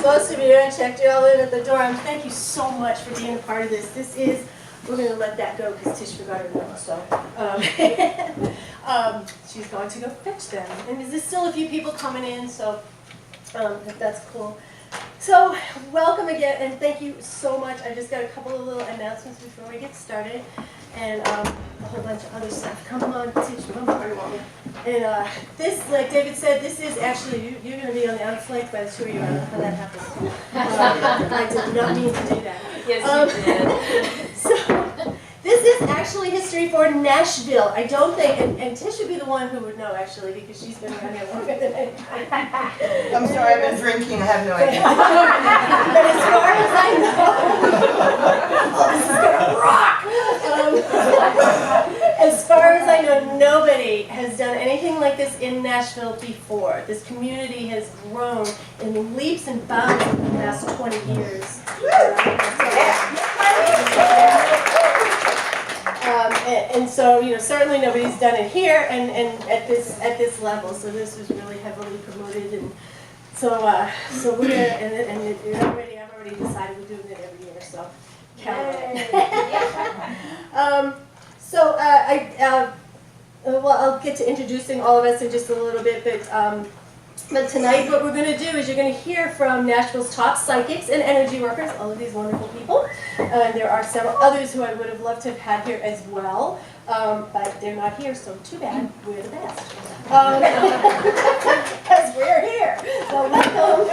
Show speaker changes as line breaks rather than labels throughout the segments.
supposed to be here and checked you all in at the door. Thank you so much for being a part of this. This is, we're going to let that go because Tish forgot her notes, so. She's going to go fetch them. And there's still a few people coming in, so that's cool. So, welcome again, and thank you so much. I just got a couple of little announcements before we get started, and a whole bunch of other stuff. Come on, Tish, come on. And this, like David said, this is actually, you're going to be on the outflank by the two of you. I don't know how that happened. I did not mean to do that.
Yes, you did.
So, this is actually history for Nashville. I don't think, and Tish would be the one who would know actually, because she's been around here longer than I.
I'm sorry, I've been drinking, I have no idea.
But as far as I know, this is gonna rock! As far as I know, nobody has done anything like this in Nashville before. This community has grown in leaps and bounds in the last 20 years. And so, you know, certainly nobody's done it here and at this level. So this was really heavily promoted, and so we're gonna, and I've already decided we're doing it every year. So count on it. Well, I'll get to introducing all of us in just a little bit, but tonight what we're going to do is you're going to hear from Nashville's top psychics and energy workers, all of these wonderful people. There are several others who I would have loved to have had here as well, but they're not here, so too bad. We're the best. Because we're here. So welcome.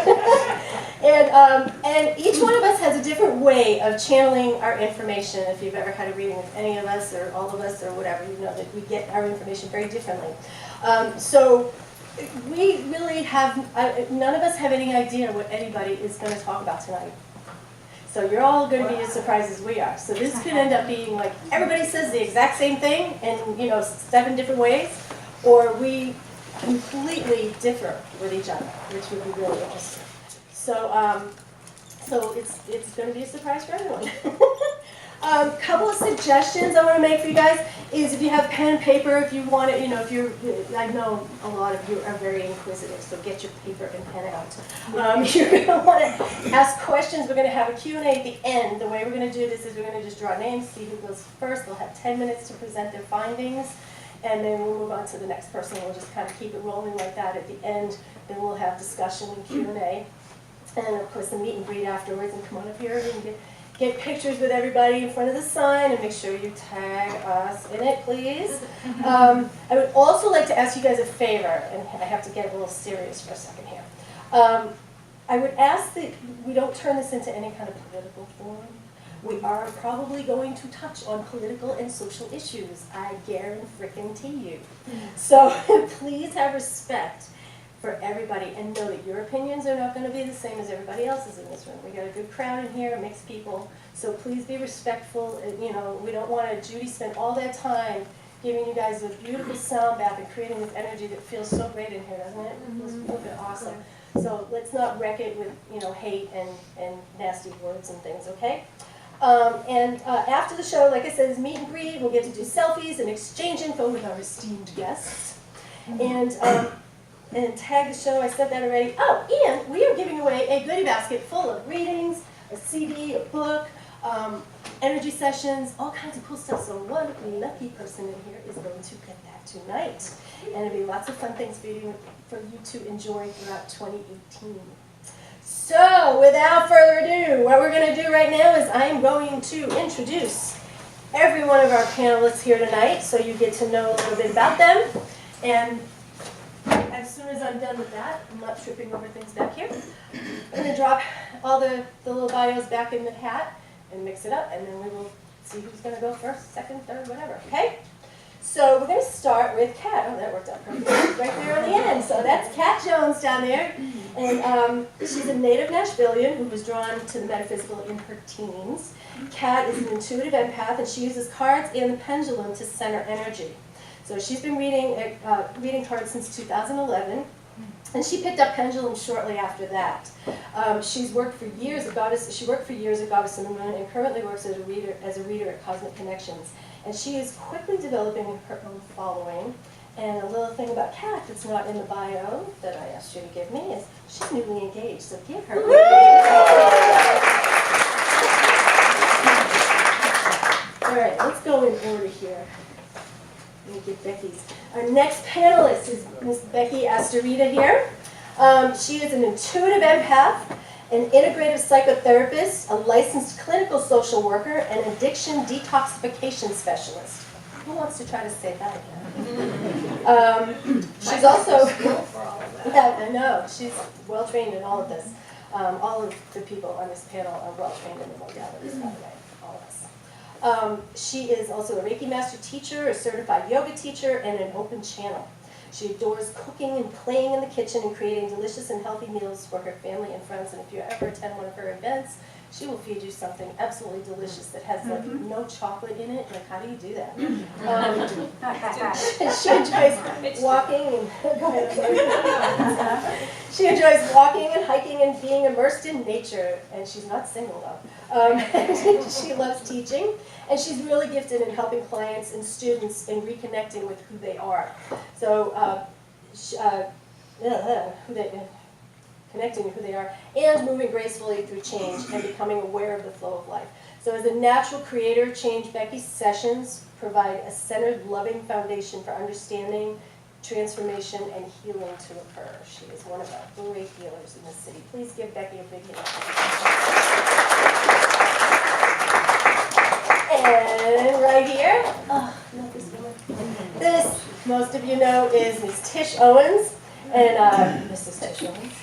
And each one of us has a different way of channeling our information. If you've ever had a reading with any of us or all of us or whatever, you know that we get our information very differently. So we really have, none of us have any idea what anybody is going to talk about tonight. So you're all going to be as surprised as we are. So this could end up being like everybody says the exact same thing in 7 different ways, or we completely differ with each other, which would be really interesting. So so it's going to be a surprise for everyone. Couple of suggestions I want to make for you guys is if you have pen and paper, if you want to, I know a lot of you are very inquisitive, so get your paper and pen out. You're going to want to ask questions. We're going to have a Q&A at the end. The way we're going to do this is we're going to just draw names, see who goes first. They'll have 10 minutes to present their findings, and then we'll move on to the next person. We'll just kind of keep it rolling like that. At the end, then we'll have discussion and Q&A. And of course, the meet and greet afterwards, and come on up here and get pictures with everybody in front of the sign, and make sure you tag us in it, please. I would also like to ask you guys a favor, and I have to get a little serious for a second here. I would ask that we don't turn this into any kind of political forum. We are probably going to touch on political and social issues, I guarantee you. So please have respect for everybody, and know that your opinions are not going to be the same as everybody else's in this room. We got a good crowd in here, mixed people, so please be respectful. And, we don't want to. Judy spent all that time giving you guys a beautiful sound bath and creating this energy that feels so great in here, doesn't it? It feels real good, awesome. So let's not wreck it with hate and nasty words and things, okay? After the show, like I said, is meet and greet. We'll get to do selfies and exchange info with our esteemed guests, and tag the show. I said that already. Oh, and we are giving away a goodie basket full of readings, a CD, a book, energy sessions, all kinds of cool stuff. So one lucky person in here is going to get that tonight. And it'll be lots of fun things for you to enjoy throughout 2018. So without further ado, what we're going to do right now is I'm going to introduce every one of our panelists here tonight, so you get to know a little bit about them. And as soon as I'm done with that, I'm not tripping over things back here, I'm going to drop all the little bios back in the hat and mix it up, and then we will see who's going to go first, second, third, whatever, okay? So we're going to start with Kat. Oh, that worked out perfectly. Right there on the end. So that's Kat Jones down there. And she's a native Nashvilleian who was drawn to the metaphysical in her teens. Kat is an intuitive empath, and she uses cards and the pendulum to center energy. So she's been reading cards since 2011, and she picked up pendulum shortly after that. She's worked for years at Goddess. She worked for years at Goddess in the Moon, and currently works as a reader at Cosmic Connections. And she is quickly developing her own following, And a little thing about Kat that's not in the bio that I asked you to give me is she's newly engaged, so give her. All right, let's go in order here. Let me get Becky's. Our next panelist is Miss Becky Astarita here. She is an intuitive empath, an integrative psychotherapist, a licensed clinical social worker, and addiction detoxification specialist. Who wants to try to say that again? She's also, yeah, I know, she's well trained in all of this. All of the people on this panel are well trained in the modalities, by the way, all of us. She is also a Reiki master teacher, a certified yoga teacher, and an open channel. She adores cooking and playing in the kitchen and creating delicious and healthy meals for her family and friends. And if you ever attend one of her events, she will feed you something absolutely delicious that has like no chocolate in it. Like, how do you do that? She enjoys walking and she enjoys walking and hiking and being immersed in nature. And she's not single though. She loves teaching, and she's really gifted in helping clients and students in reconnecting with who they are. So, connecting with who they are, and moving gracefully through change and becoming aware of the flow of life. So as a natural creator of change, Becky's sessions provide a centered, loving foundation for understanding, transformation, and healing to occur. She is one of our great healers in the city. Please give Becky a big hand. And right here, oh, not this woman. This, most of you know, is Miss Tish Owens, and Mrs. Tish Owens.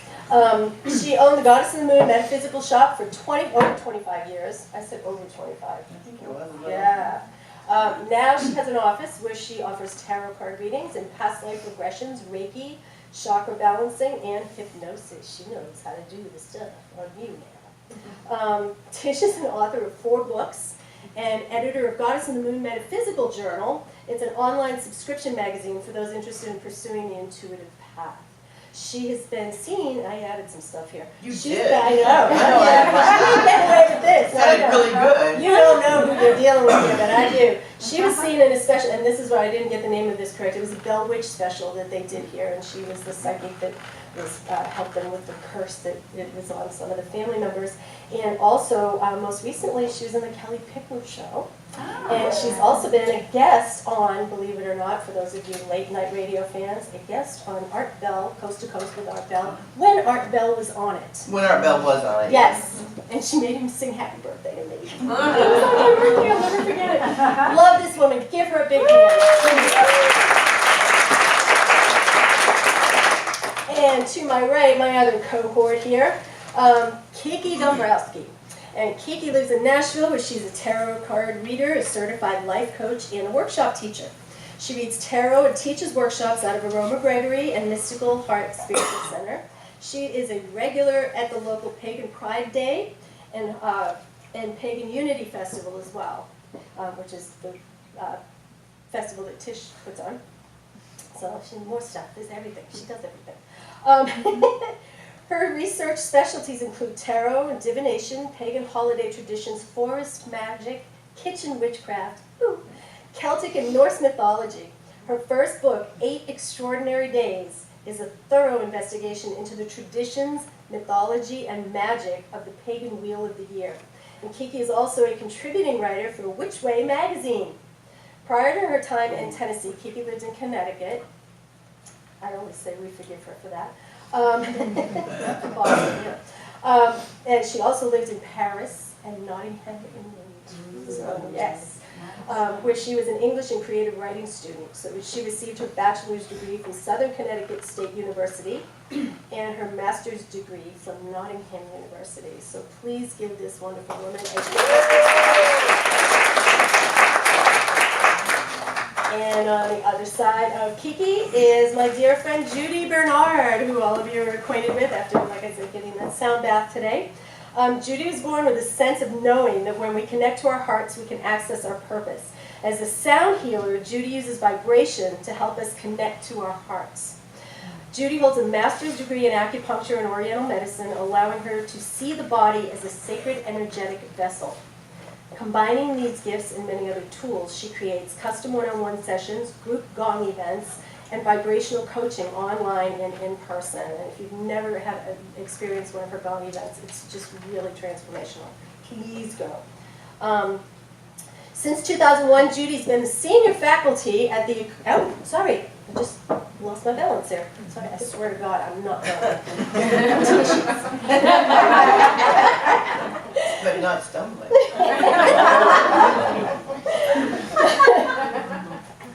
She owned the Goddess of the Moon Metaphysical Shop for over 25 years. I said over 25.
I think it was.
Yeah. Now she has an office where she offers tarot card readings and past life regressions, Reiki, chakra balancing, and hypnosis. She knows how to do the stuff on you now. Tish is an author of 4 books and editor of Goddess of the Moon Metaphysical Journal. It's an online subscription magazine for those interested in pursuing the intuitive path. She has been seen, I added some stuff here.
You
She's
did.
I know.
I know.
You get away with this.
Sounded really good.
You don't know who you're dealing with here, but I do. She was seen in a special, and this is why I didn't get the name of this correct. It was a Bell Witch special that they did here, and she was the psychic that was helped them with the curse that it was on some of the family members. And also, most recently, she was in the Kelly Pickler show. And she's also been a guest on, believe it or not, for those of you late night radio fans, a guest on Art Bell, Coast to Coast with Art Bell, when Art Bell was on it.
When Art Bell was on it.
Yes, and she made him sing Happy Birthday to me. It was on my birthday, I'll never forget it. Love this woman, give her a big hand. And to my right, my other cohort here, Kiki Dombrowski. And Kiki lives in Nashville, where she's a tarot card reader, a certified life coach, and a workshop teacher. She reads tarot and teaches workshops out of Aroma Gregory and Mystical Heart Spiritual Center. She is a regular at the local Pagan Pride Day and Pagan Unity Festival as well, which is the festival that Tish puts on. So she has more stuff. There's everything. She does everything. Her research specialties include tarot and divination, pagan holiday traditions, forest magic, kitchen witchcraft, Celtic and Norse mythology. Her first book, 8 Extraordinary Days, is a thorough investigation into the traditions, mythology, and magic of the pagan wheel of the year. And Kiki is also a contributing writer for Which Way magazine. Prior to her time in Tennessee, Kiki lived in Connecticut. I always say we forgive her for that. And she also lived in Paris and Nottingham, England. So, yes. Where she was an English and creative writing student. So she received her bachelor's degree from Southern Connecticut State University and her master's degree from Nottingham University. So please give this wonderful woman a And on the other side of Kiki is my dear friend Judy Bernard, who all of you are acquainted with after, like I said, getting that sound bath today. Judy was born with a sense of knowing that when we connect to our hearts, we can access our purpose. As a sound healer, Judy uses vibration to help us connect to our hearts. Judy holds a master's degree in acupuncture and oriental medicine, allowing her to see the body as a sacred energetic vessel. Combining these gifts and many other tools, she creates custom one-on-one sessions, group gong events, and vibrational coaching online and in person. And if you've never had experienced one of her belly events, it's just really transformational. Please go. Since 2001, Judy's been the senior faculty at the, oh, sorry, I just lost my balance there. Sorry, I swear to God, I'm not going.
But not stumbling.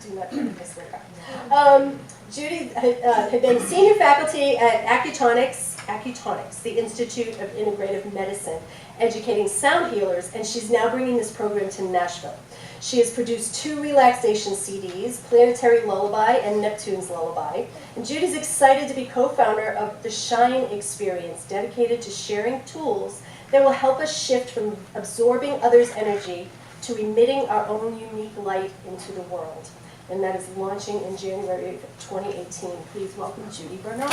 Do not do this, I swear to God. Judy had been senior faculty at Acutonics, the Institute of Integrative Medicine, educating sound healers, and she's now bringing this program to Nashville. She has produced 2 relaxation CDs, Planetary Lullaby and Neptune's Lullaby. And Judy's excited to be co-founder of the Shine Experience, dedicated to sharing tools that will help us shift from absorbing others' energy to emitting our own unique light into the world. And that is launching in January of 2018. Please welcome Judy Bernard.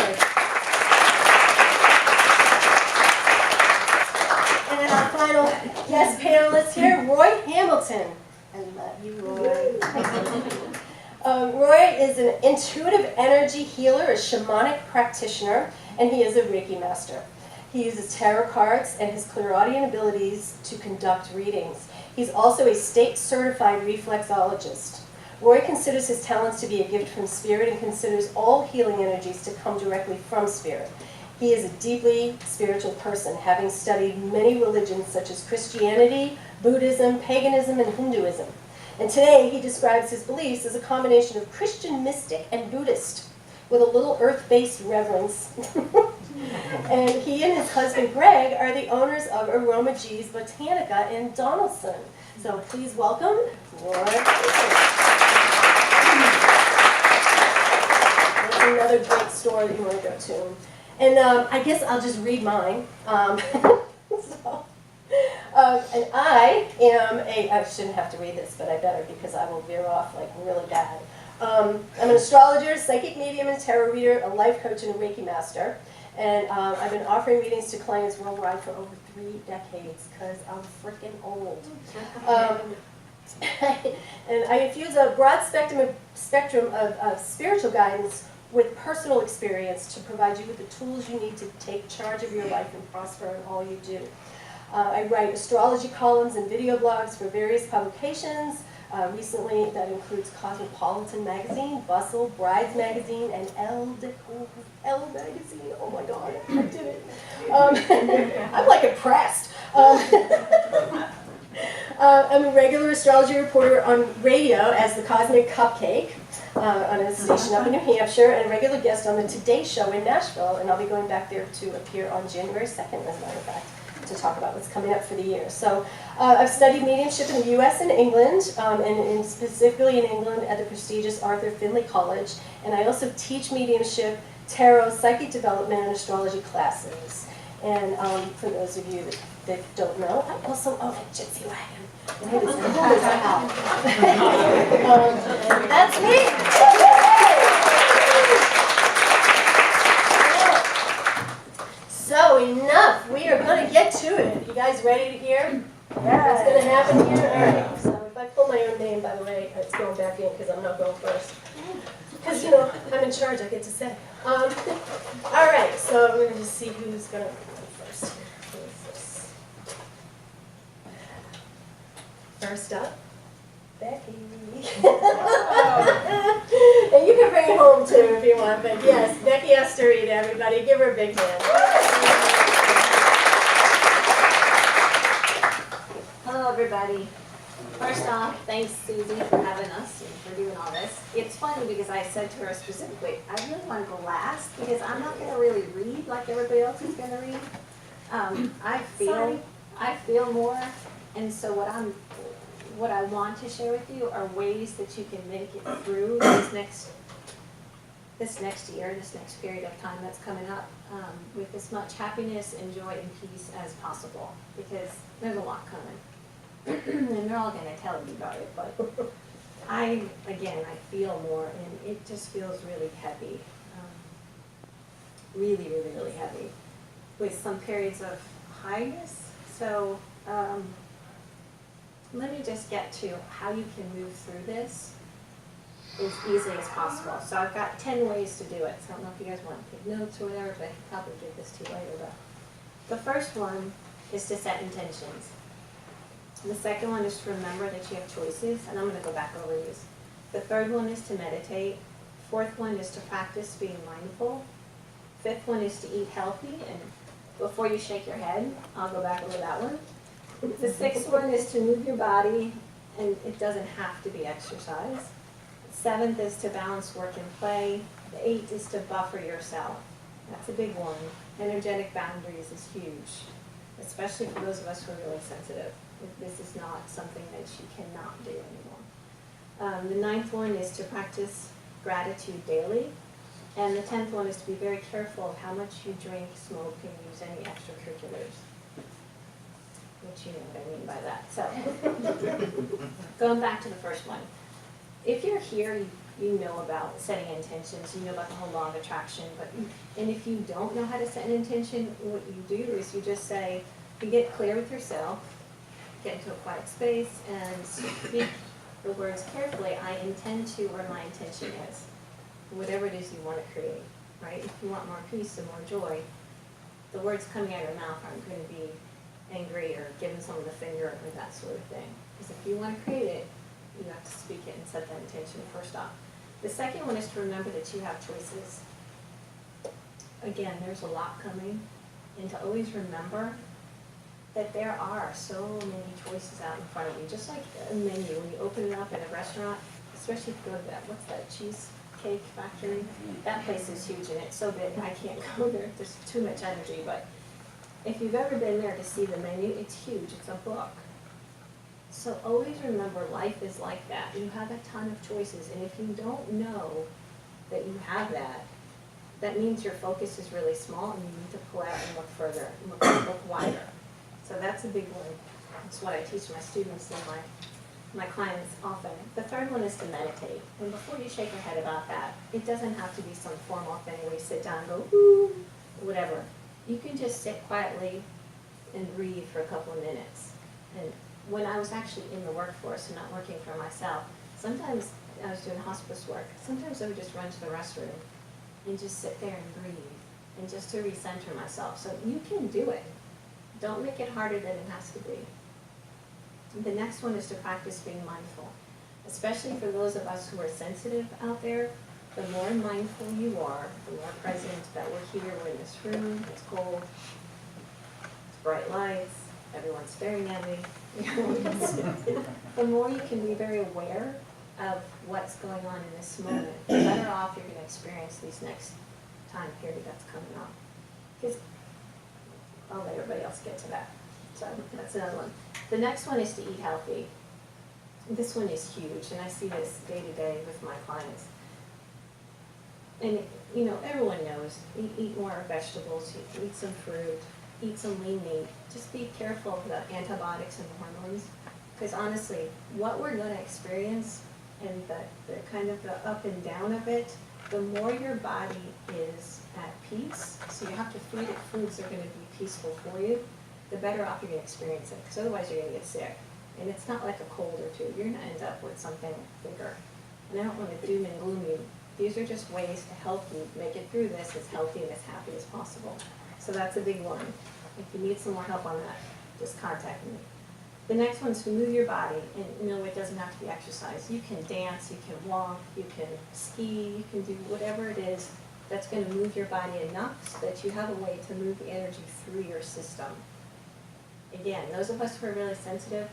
And then our final guest panelist here, Roy Hamilton. I love you, Roy. Roy is an intuitive energy healer, a shamanic practitioner, and he is a Reiki master. He uses tarot cards and his clairaudient abilities to conduct readings. He's also a state-certified reflexologist. Roy considers his talents to be a gift from spirit and considers all healing energies to come directly from spirit. He is a deeply spiritual person, having studied many religions such as Christianity, Buddhism, paganism, and Hinduism. And today he describes his beliefs as a combination of Christian mystic and Buddhist, with a little earth-based reverence. And he and his husband Greg are the owners of Aroma G's Botanica in Donaldson. So please welcome Roy. There's another great store that you want to go to. And I guess I'll just read mine. And I am I shouldn't have to read this, but I better because I will veer off like really bad. I'm an astrologer, psychic medium and tarot reader, a life coach, and a Reiki master. And I've been offering readings to clients worldwide for over 3 decades because I'm freaking old. And I infuse a broad spectrum of spiritual guidance with personal experience to provide you with the tools you need to take charge of your life and prosper in all you do. I write astrology columns and video blogs for various publications. Recently, that includes Cosmopolitan Magazine, Bustle, Brides Magazine, and Elle Magazine. Oh my God, I did it. I'm like impressed. I'm a regular astrology reporter on radio as the Cosmic Cupcake on a station up in New Hampshire, and a regular guest on the Today Show in Nashville, and I'll be going back there to appear on January 2nd, as a matter of fact, to talk about what's coming up for the year. So I've studied mediumship in the U.S. and England, and specifically in England at the prestigious Arthur Findlay College, and I also teach mediumship, tarot, psychic development, and astrology classes. And for those of you that don't know, I also own a gypsy wagon. And it is cool as hell. That's me! So enough. We are going to get to it. You guys ready to hear what's going to happen here? All right. So if I pull my own name, by the way, it's going back in because I'm not going first. Because, you know, I'm in charge. I get to say. All right. So we're going to just see who's going to go first. Who is this? First up, Becky. And you can bring it home too if you want, but yes, Becky Astarita, everybody. Give her a big hand.
Hello, everybody. First off, thanks, Susie, for having us and for doing all this. It's funny because I said to her specifically, I really want to go last because I'm not going to really read like everybody else is going to read. I feel more, and so what I want to share with you are ways that you can make it through this next year, this next period of time that's coming up, with as much happiness and joy and peace as possible, because there's a lot coming. And they're all going to tell you about it, but I feel more, and it just feels really heavy, really, really, really heavy, with some periods of highness. So let me just get to how you can move through this. as easily as possible. So I've got 10 ways to do it. So I don't know if you guys want to take notes or whatever, but I can probably give this to you later. But the first one is to set intentions. The second one is to remember that you have choices, and I'm going to go back over these. The third one is to meditate. Fourth one is to practice being mindful. Fifth one is to eat healthy, and before you shake your head, I'll go back over that one. The sixth one is to move your body, and it doesn't have to be exercise. Seventh is to balance work and play. The eighth is to buffer yourself. That's a big one. Energetic boundaries is huge, especially for those of us who are really sensitive. This is not something that you cannot do anymore. The ninth one is to practice gratitude daily. And the 10th one is to be very careful of how much you drink, smoke, and use any extracurriculars. Which you know what I mean by that. So, going back to the first one. If you're here, you know about setting intentions, you know about the whole law of attraction, and if you don't know how to set an intention, what you do is you just say, you get clear with yourself, get into a quiet space, and speak the words carefully. I intend to, or my intention is. Whatever it is you want to create, right? If you want more peace and more joy, the words coming out of your mouth aren't going to be angry or giving someone the finger or that sort of thing. Because if you want to create it, you have to speak it and set that intention first off. The second one is to remember that you have choices. Again, there's a lot coming, and to always remember that there are so many choices out in front of you. Just like a menu, when you open it up in a restaurant, especially if you go to that, what's that, cheesecake factory? That place is huge and it's so big I can't go there. There's too much energy. But if you've ever been there to see the menu, it's huge. It's a book. So always remember, life is like that. You have a ton of choices, and if you don't know that you have that, that means your focus is really small, and you need to pull out and look further, and look wider. So that's a big one. That's what I teach my students and my clients often. The third one is to meditate. And before you shake your head about that, it doesn't have to be some formal thing where you sit down and go, ooh, whatever. You can just sit quietly and breathe for a couple of minutes. And when I was actually in the workforce and not working for myself, sometimes I was doing hospice work. Sometimes I would just run to the restroom and just sit there and breathe and just to recenter myself. So you can do it. Don't make it harder than it has to be. The next one is to practice being mindful. Especially for those of us who are sensitive out there, the more mindful you are, the more present that we're here, we're in this room, it's cold, it's bright lights, everyone's staring at me. The more you can be very aware of what's going on in this moment, the better off you're going to experience these next time period that's coming up. Because I'll let everybody else get to that. So that's another one. The next one is to eat healthy. This one is huge, and I see this day to day with my clients. And you know, everyone knows, eat more vegetables, eat some fruit, eat some lean meat. Just be careful of the antibiotics and hormones, because honestly, what we're going to experience and the kind of the up and down of it, the more your body is at peace, so you have to feed it foods that are going to be peaceful for you, the better off you're going to experience it, because otherwise you're going to get sick. And it's not like a cold or two. You're going to end up with something bigger. And I don't want to doom and gloom you. These are just ways to help you make it through this as healthy and as happy as possible. So that's a big one. If you need some more help on that, just contact me. The next one is to move your body. And no, it doesn't have to be exercise. You can dance, you can walk, you can ski, you can do whatever it is that's going to move your body enough so that you have a way to move the energy through your system. Again, those of us who are really sensitive,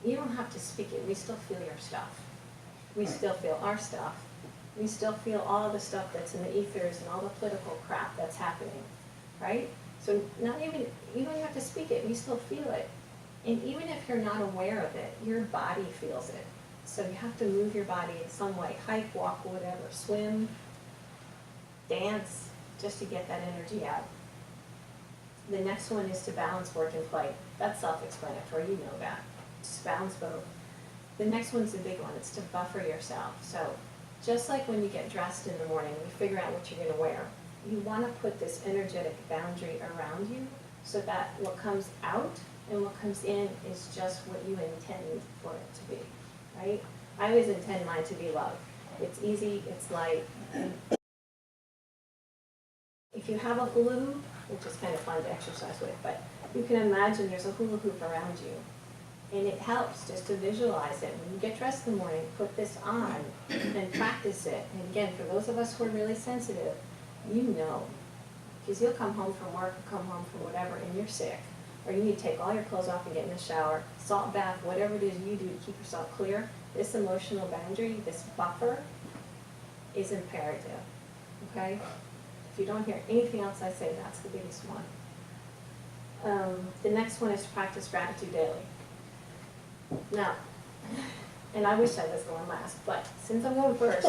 you don't have to speak it. We still feel your stuff. We still feel our stuff. We still feel all the stuff that's in the ethers and all the political crap that's happening, right? So you don't even have to speak it. We still feel it. And even if you're not aware of it, your body feels it. So you have to move your body in some way. Hike, walk, whatever. Swim, dance, just to get that energy out. The next one is to balance work and play. That's self-explanatory. You know that. Just balance both. The next one's the big one. It's to buffer yourself. So just like when you get dressed in the morning, you figure out what you're going to wear. You want to put this energetic boundary around you so that what comes out and what comes in is just what you intend for it to be, right? I always intend mine to be love. It's easy, it's light. If you have a balloon, which is kind of fun to exercise with, but you can imagine there's a hula hoop around you. And it helps just to visualize it. When you get dressed in the morning, put this on and practice it. And again, for those of us who are really sensitive, you know. Because you'll come home from work or come home from whatever and you're sick. Or you need to take all your clothes off and get in the shower, salt bath, whatever it is you do to keep yourself clear. This emotional boundary, this buffer, is imperative. Okay? If you don't hear anything else I say, that's the biggest one. The next one is to practice gratitude daily. Now, and I wish I was going last, but since I'm going first,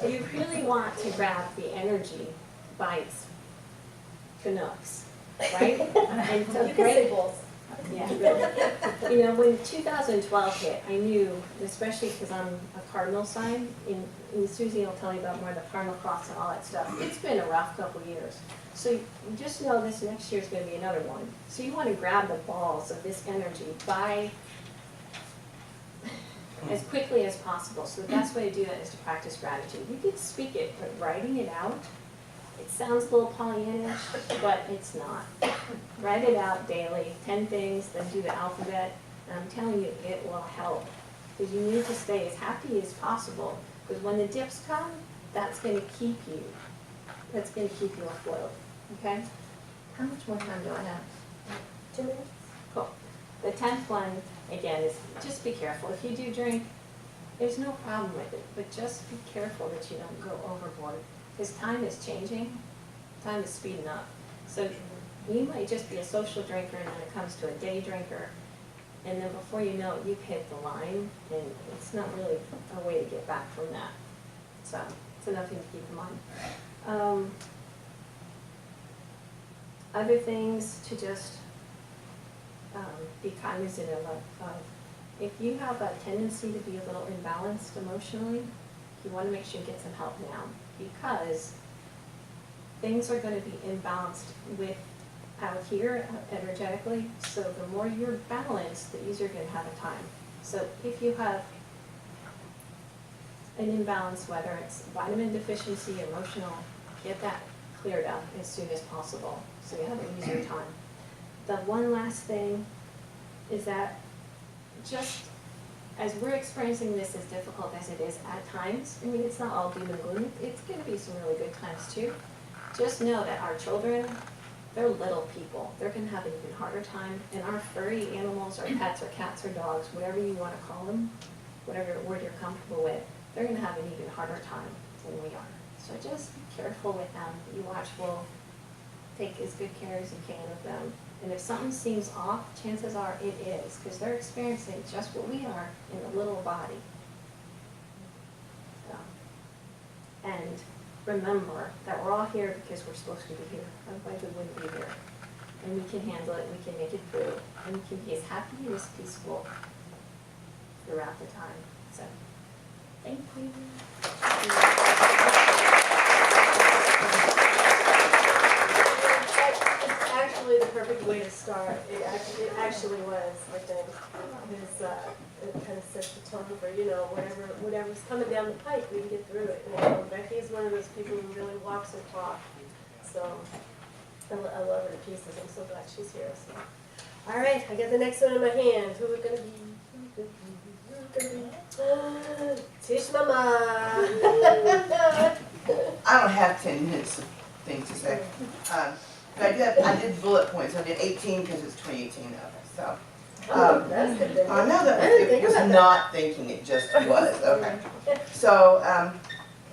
you really want to grab the energy by its Canucks, right? And so
You can say both.
yeah, really. You know, when 2012 hit, I knew, especially because I'm a cardinal sign, and Susie will tell you about more of the cardinal cross and all that stuff. It's been a rough couple of years. So you just know this next year is going to be another one. So you want to grab the balls of this energy by as quickly as possible. So the best way to do that is to practice gratitude. You can speak it, but writing it out, it sounds a little Pollyannish, but it's not. Write it out daily, 10 things, then do the alphabet, and I'm telling you, it will help. Because you need to stay as happy as possible, because when the dips come, that's going to keep you. That's going to keep you afloat, okay? How much more time do I have?
2 minutes?
Cool. The 10th one, again, is just be careful. If you do drink, there's no problem with it, but just be careful that you don't go overboard. Because time is changing, time is speeding up. So you might just be a social drinker, and then it comes to a day drinker, and then before you know it, you've hit the line, and it's not really a way to get back from that. So it's another thing to keep in mind. Other things to just be cognizant of. If you have a tendency to be a little imbalanced emotionally, you want to make sure you get some help now, because things are going to be imbalanced with out here energetically. So the more you're balanced, the easier you're going to have a time. So if you have an imbalance, whether it's vitamin deficiency, emotional, get that cleared up as soon as possible so you have an easier time. The one last thing is that just as we're experiencing this as difficult as it is at times, I mean, it's not all doom and gloom, it's going to be some really good times too. Just know that our children, they're little people. They're going to have an even harder time, and our furry animals, or pets, or cats, or dogs, whatever you want to call them, whatever word you're comfortable with, they're going to have an even harder time than we are. So just be careful with them. You watchful, take as good care as you can of them. And if something seems off, chances are it is, because they're experiencing just what we are in a little body. So, and remember that we're all here because we're supposed to be here. Otherwise we wouldn't be here. And we can handle it, we can make it through, and we can be as happy and as peaceful throughout the time. So, thank you.
It's actually the perfect way to start. It actually was, I think. It kind of sets the tone for, you know, whatever's coming down the pipe, we can get through it. You know, Becky is one of those people who really walks her talk. So I love her to pieces. I'm so glad she's here. So. All right, I got the next one in my hand. Who are going to be? Tish Mama.
I don't have 10 minutes of things to say. But I did bullet points. I did 18 because it's 2018 of it. So.
That's good. Then.
I know that it was not thinking, it just was. Okay. So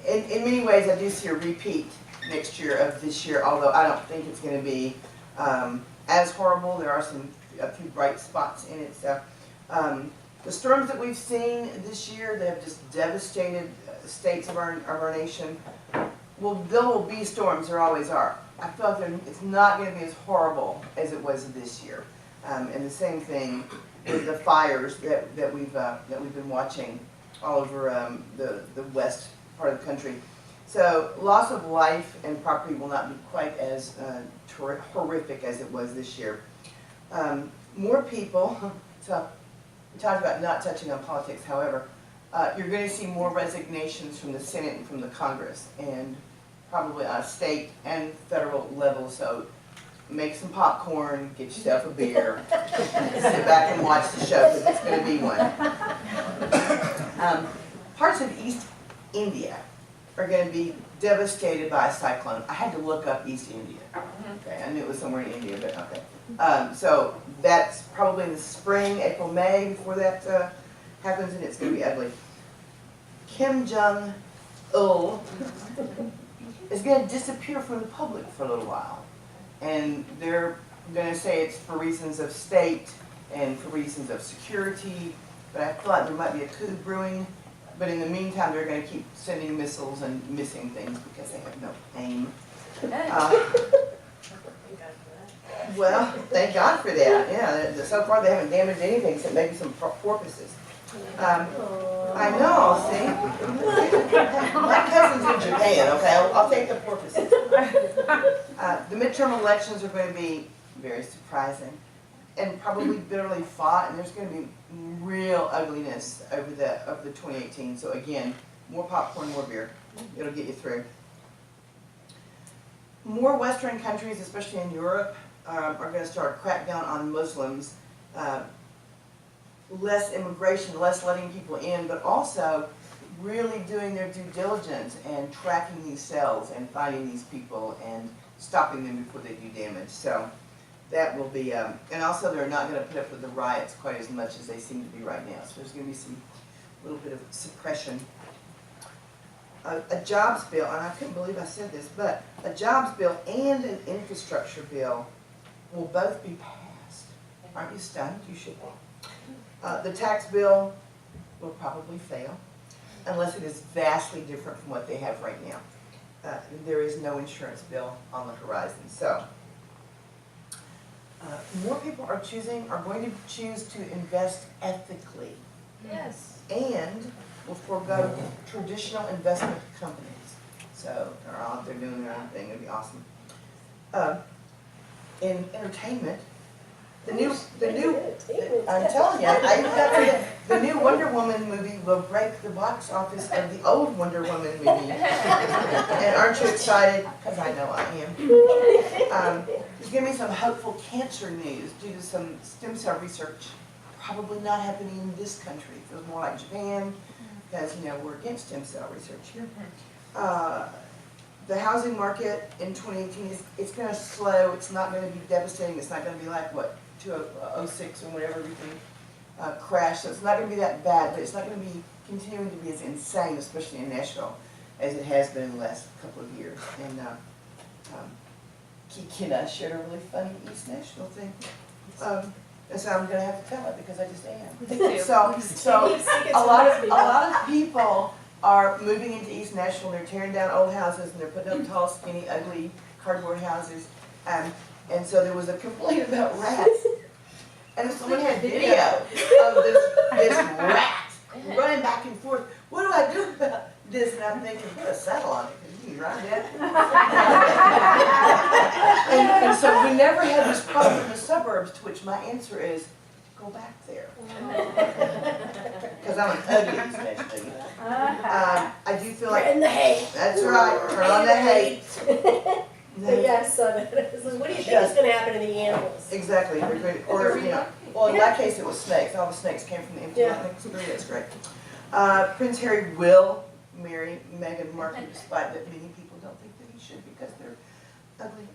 in many ways I do see a repeat next year of this year, although I don't think it's going to be as horrible. There are a few bright spots in it. So the storms that we've seen this year, they have just devastated states of our nation. Well, there will be storms, there always are. I feel like it's not going to be as horrible as it was this year. And the same thing with the fires that we've been watching all over the west part of the country. So loss of life and property will not be quite as horrific as it was this year. More people. So we talked about not touching on politics. However, You're going to see more resignations from the Senate and from the Congress, and probably on a state and federal level. So make some popcorn, get yourself a beer, sit back and watch the show, because it's going to be one. Parts of East India are going to be devastated by a cyclone. I had to look up East India. Okay, I knew it was somewhere in India, but okay. So that's probably in the spring, April, May, before that happens, and it's going to be ugly. Kim Jong-il is going to disappear from the public for a little while. And they're going to say it's for reasons of state and for reasons of security, but I thought there might be a coup brewing. But in the meantime, they're going to keep sending missiles and missing things because they have no aim. Well, thank God for that. Yeah, so far they haven't damaged anything except maybe some porpoises. I know, see? My cousin's in Japan, okay? I'll take the porpoises. The midterm elections are going to be very surprising and probably bitterly fought, and there's going to be real ugliness over the 2018. So again, more popcorn, more beer. It'll get you through. More Western countries, especially in Europe, are going to start crack down on Muslims. Less immigration, less letting people in, but also really doing their due diligence and tracking these cells and finding these people and stopping them before they do damage. So that will be, and also they're not going to put up with the riots quite as much as they seem to be right now. So there's going to be some little bit of suppression. A jobs bill, and I couldn't believe I said this, but a jobs bill and an infrastructure bill will both be passed. Aren't you stunned? You should be. The tax bill will probably fail unless it is vastly different from what they have right now. There is no insurance bill on the horizon. So more people are going to choose to invest ethically.
Yes.
And will forego traditional investment companies. So they're out there doing their own thing. It'd be awesome. In entertainment, the new, I'm telling you, I even got to the new Wonder Woman movie will break the box office of the old Wonder Woman movie. And aren't you excited? Because I know I am. There's going to be some hopeful cancer news due to some stem cell research probably not happening in this country. It feels more like Japan, because, you know, we're against stem cell research here. The housing market in 2018 it's going to slow. It's not going to be devastating. It's not going to be like, what, 2006 or whatever everything crashed. So it's not going to be that bad, but it's not going to be continuing to be as insane, especially in Nashville, as it has been in the last couple of years. And Kiki and I shared a really funny East Nashville thing. And so I'm going to have to tell it because I just am. So a lot of people are moving into East Nashville. They're tearing down old houses and they're putting up tall, skinny, ugly cardboard houses. And so there was a complaint about rats. And someone had video of this rat running back and forth. What do I do about this? And I'm thinking, put a saddle on it because you can ride that. And so we never had this problem in the suburbs, to which my answer is, go back there. Because I'm an ugly especially. I do feel like...
in the hay.
That's right. Turn on the hay.
But yeah, I saw that. What do you think is going to happen to the animals?
Exactly. They're great. Or, you know, well, in my case it was snakes. All the snakes came from the empty snakes. That's great. Prince Harry will marry Meghan Markle, despite that many people don't think that he should because they're ugly.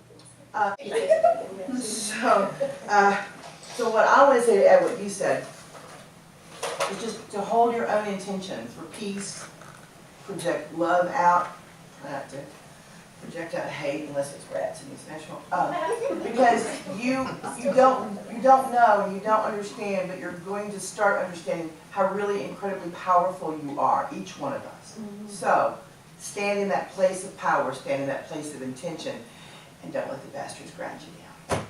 So what I want to say to add what you said is just to hold your own intention for peace, project love out, not to project out hate unless it's rats in East Nashville. Because you don't know and you don't understand, but you're going to start understanding how really incredibly powerful you are, each one of us. Mm-hmm. So stand in that place of power, stand in that place of intention, and don't let the bastards grind you down.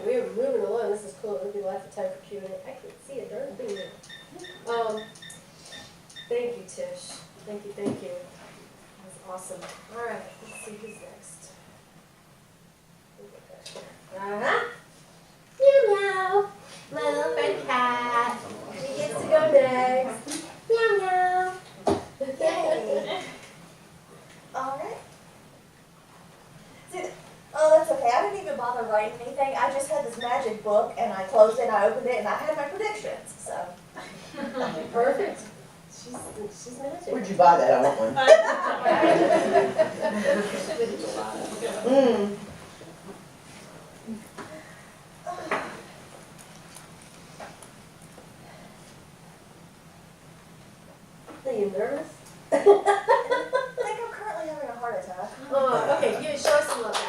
We're moving along. This is cool. It'll be lots of time for Q&A. I can't see a darn thing there. Thank you, Tish. Thank you. That was awesome. All right, let's see who's next. Uh-huh. Meow meow. My little friend cat. He gets to go next. Meow meow.
Yay. All right. See, oh, that's okay. I didn't even bother writing anything. I just had this magic book, and I closed it, I opened it, and I had my predictions. So.
Perfect. She's magic.
Where'd you buy that? I want one. Mm.
Are you nervous?
I think I'm currently having a heart attack.
Oh, okay. You show us some love, guys.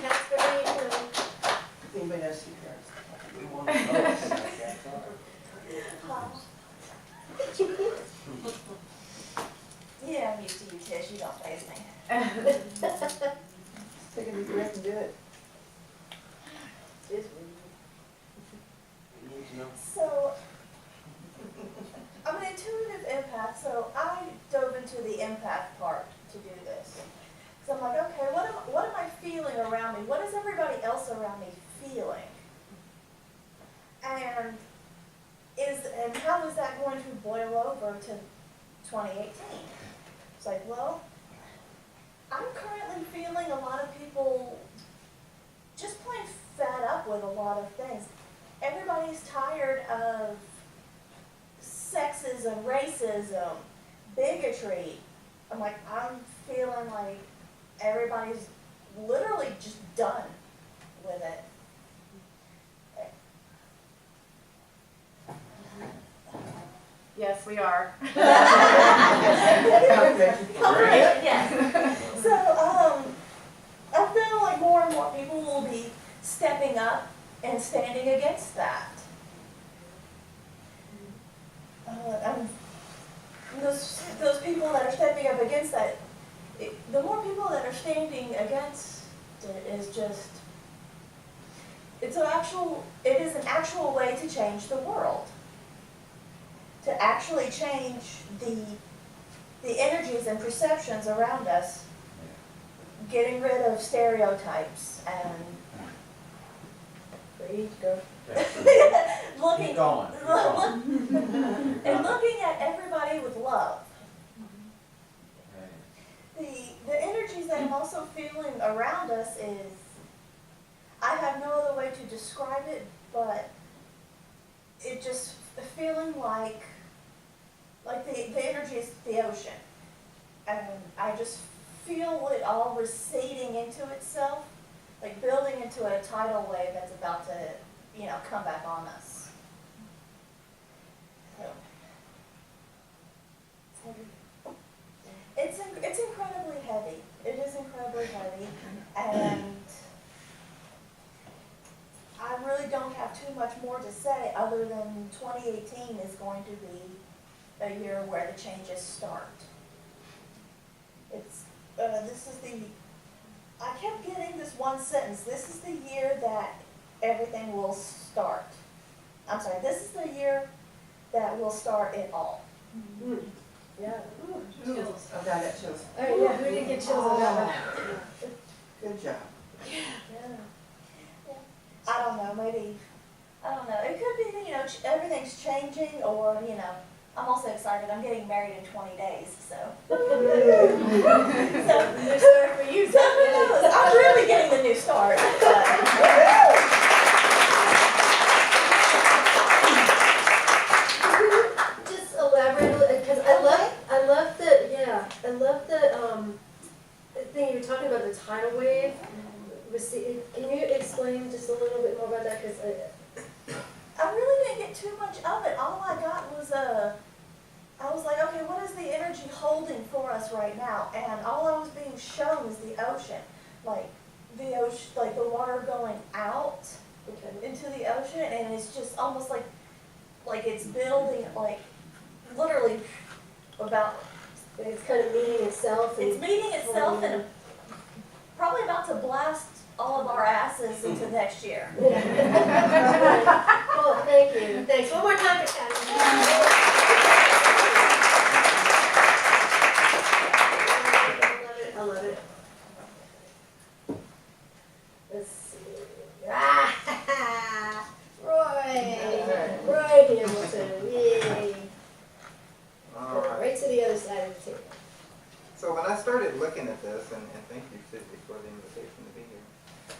That's very,
Anybody knows who cares?
Yeah, I'm used to you, Tish. You don't faze me.
Take a deep breath and do it.
So, I'm an intuitive empath, so I dove into the empath part to do this. So I'm like, okay, what am I feeling around me? What is everybody else around me feeling? And how is that going to boil over to 2018? It's like, well, I'm currently feeling a lot of people just plain fed up with a lot of things. Everybody's tired of sexism, racism, bigotry. I'm feeling like everybody's literally just done with it.
Yes, we are.
Yes. So, I feel like more and more people will be stepping up and standing against that. Those people that are stepping up against that, the more people that are standing against it is just, it is an actual way to change the world. To actually change the energies and perceptions around us, getting rid of stereotypes and looking
Keep going.
and looking at everybody with love. The energies that I'm also feeling around us is, I have no other way to describe it, but it just feeling like the energy is the ocean. And I just feel it all receding into itself, like building into a tidal wave that's about to, come back on us. So, it's incredibly heavy. It is incredibly heavy, and I really don't have too much more to say other than 2018 is going to be a year where the changes start. I kept getting this one sentence, this is the year that everything will start. I'm sorry, this is the year that will start it all.
Yeah.
Chills. Oh, God, that chills.
All right, yeah, who didn't get chills on that one?
Good job.
Yeah. I don't know, maybe, I don't know. It could be, everything's changing, or, I'm also excited. I'm getting married in 20 days, so.
New start for you.
So who knows? I'm really getting the new start.
Just elaborate, because I love the thing you were talking about, the tidal wave. Can you explain just a little bit more about that? Because
I really didn't get too much of it. All I got was I was like, okay, what is the energy holding for us right now? And all I was being shown is the ocean. Like the ocean, like the water going out into the ocean, and it's just almost like it's building, like literally about.
it's kind of meeting itself.
It's meeting itself and probably about to blast all of our asses into next year.
Cool, thank you. Thanks. One more time for Kathy. I love it.
looking at this, and thank you, Susie, for the invitation to be here.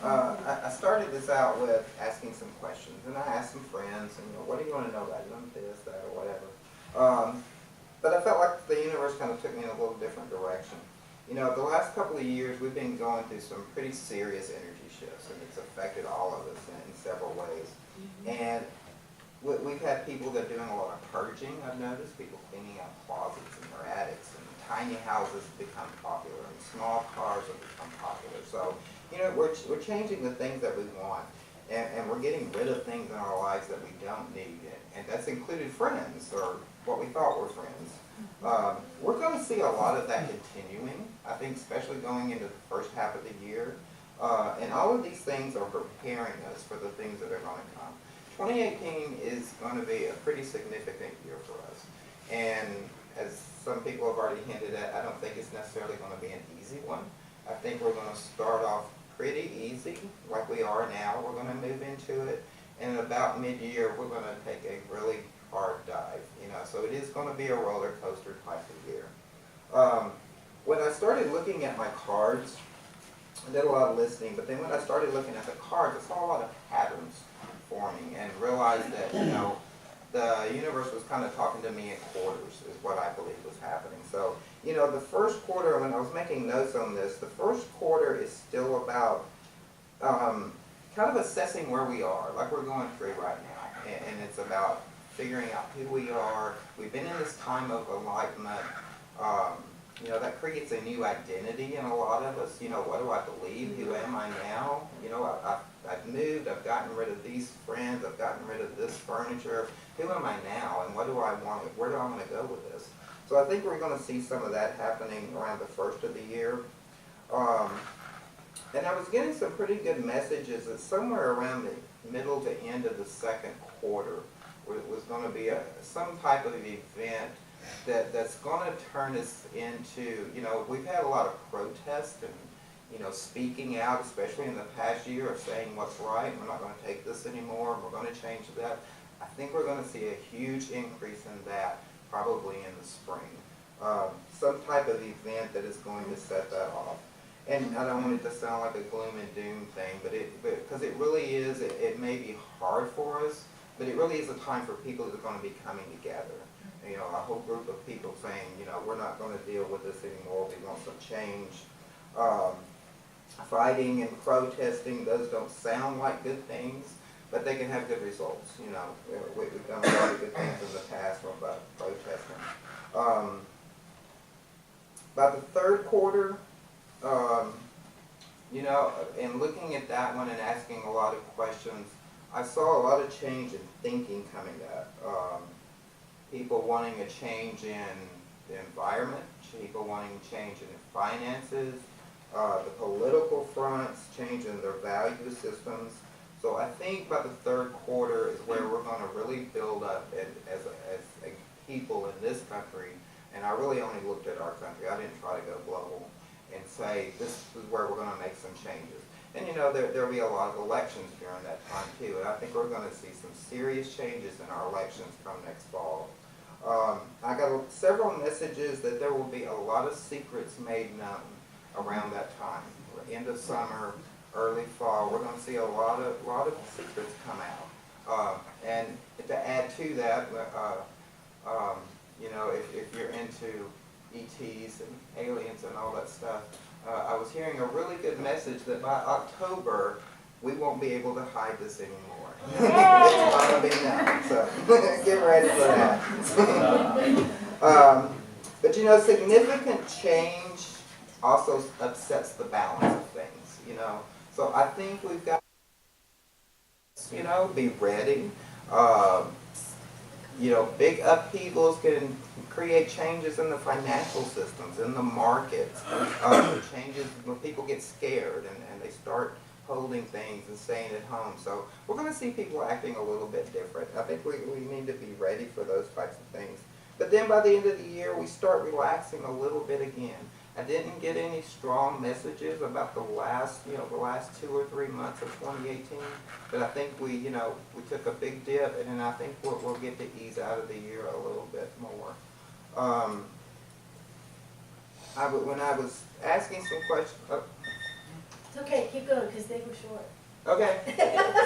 I started this out with asking some questions, and I asked some friends, and what do you want to know about? You want this, that, or whatever. But I felt like the universe kind of took me in a little different direction. The last couple of years, we've been going through some pretty serious energy shifts, and it's affected all of us in several ways. And we've had people that are doing a lot of purging, I've noticed, people cleaning out closets in their attics, and tiny houses have become popular, and small cars have become popular. So, we're changing the things that we want, and we're getting rid of things in our lives that we don't need, and that's included friends, or what we thought were friends. We're going to see a lot of that continuing, I think, especially going into the first half of the year. And all of these things are preparing us for the things that are going to come. 2018 is going to be a pretty significant year for us. And as some people have already hinted at, I don't think it's necessarily going to be an easy one. I think we're going to start off pretty easy, like we are now. We're going to move into it. And about mid-year, we're going to take a really hard dive. So it is going to be a roller coaster type of year. When I started looking at my cards, I did a lot of listening, but then when I started looking at the cards, I saw a lot of patterns forming and realized that, the universe was kind of talking to me in quarters is what I believe was happening. So, the first quarter, when I was making notes on this, the first quarter is still about kind of assessing where we are, like we're going through right now. And it's about figuring out who we are. We've been in this time of enlightenment. That creates a new identity in a lot of us. What do I believe? Who am I now? I've moved, I've gotten rid of these friends, I've gotten rid of this furniture. Who am I now, and what do I want? Where do I want to go with this? So I think we're going to see some of that happening around the first of the year. And I was getting some pretty good messages that somewhere around the middle to end of the second quarter was going to be some type of event that's going to turn us into, we've had a lot of protest and, speaking out, especially in the past year, of saying what's right. We're not going to take this anymore. We're going to change that. I think we're going to see a huge increase in that probably in the spring. Some type of event that is going to set that off. And I don't want it to sound like a gloom and doom thing, because it really is, it may be hard for us, but it really is a time for people that are going to be coming together. A whole group of people saying, we're not going to deal with this anymore, we want some change. Fighting and protesting, those don't sound like good things, but they can have good results. We've done a lot of good things in the past about protesting. By the third quarter, and looking at that one and asking a lot of questions, I saw a lot of change in thinking coming up. People wanting a change in the environment, people wanting change in their finances, the political fronts, change in their value systems. So I think by the third quarter is where we're going to really build up as a people in this country. And I really only looked at our country. I didn't try to go global and say this is where we're going to make some changes. And there'll be a lot of elections during that time too. And I think we're going to see some serious changes in our elections come next fall. I got several messages that there will be a lot of secrets made known around that time. End of summer, early fall, we're going to see a lot of secrets come out. And to add to that, if you're into ETs and aliens and all that stuff, I was hearing a really good message that by October, we won't be able to hide this anymore. It's going to be known, so get ready for that. But significant change also upsets the balance of things, So I think we've got to, be ready. Big upheavals can create changes in the financial systems, in the markets, changes when people get scared and they start holding things and staying at home. So we're going to see people acting a little bit different. I think we need to be ready for those types of things. But then by the end of the year, we start relaxing a little bit again. I didn't get any strong messages about the last 2 or 3 months of 2018, but I think we took a big dip, and then I think we'll get to ease out of the year a little bit more. when I was asking some questions,
It's okay, keep going, because they were short.
okay,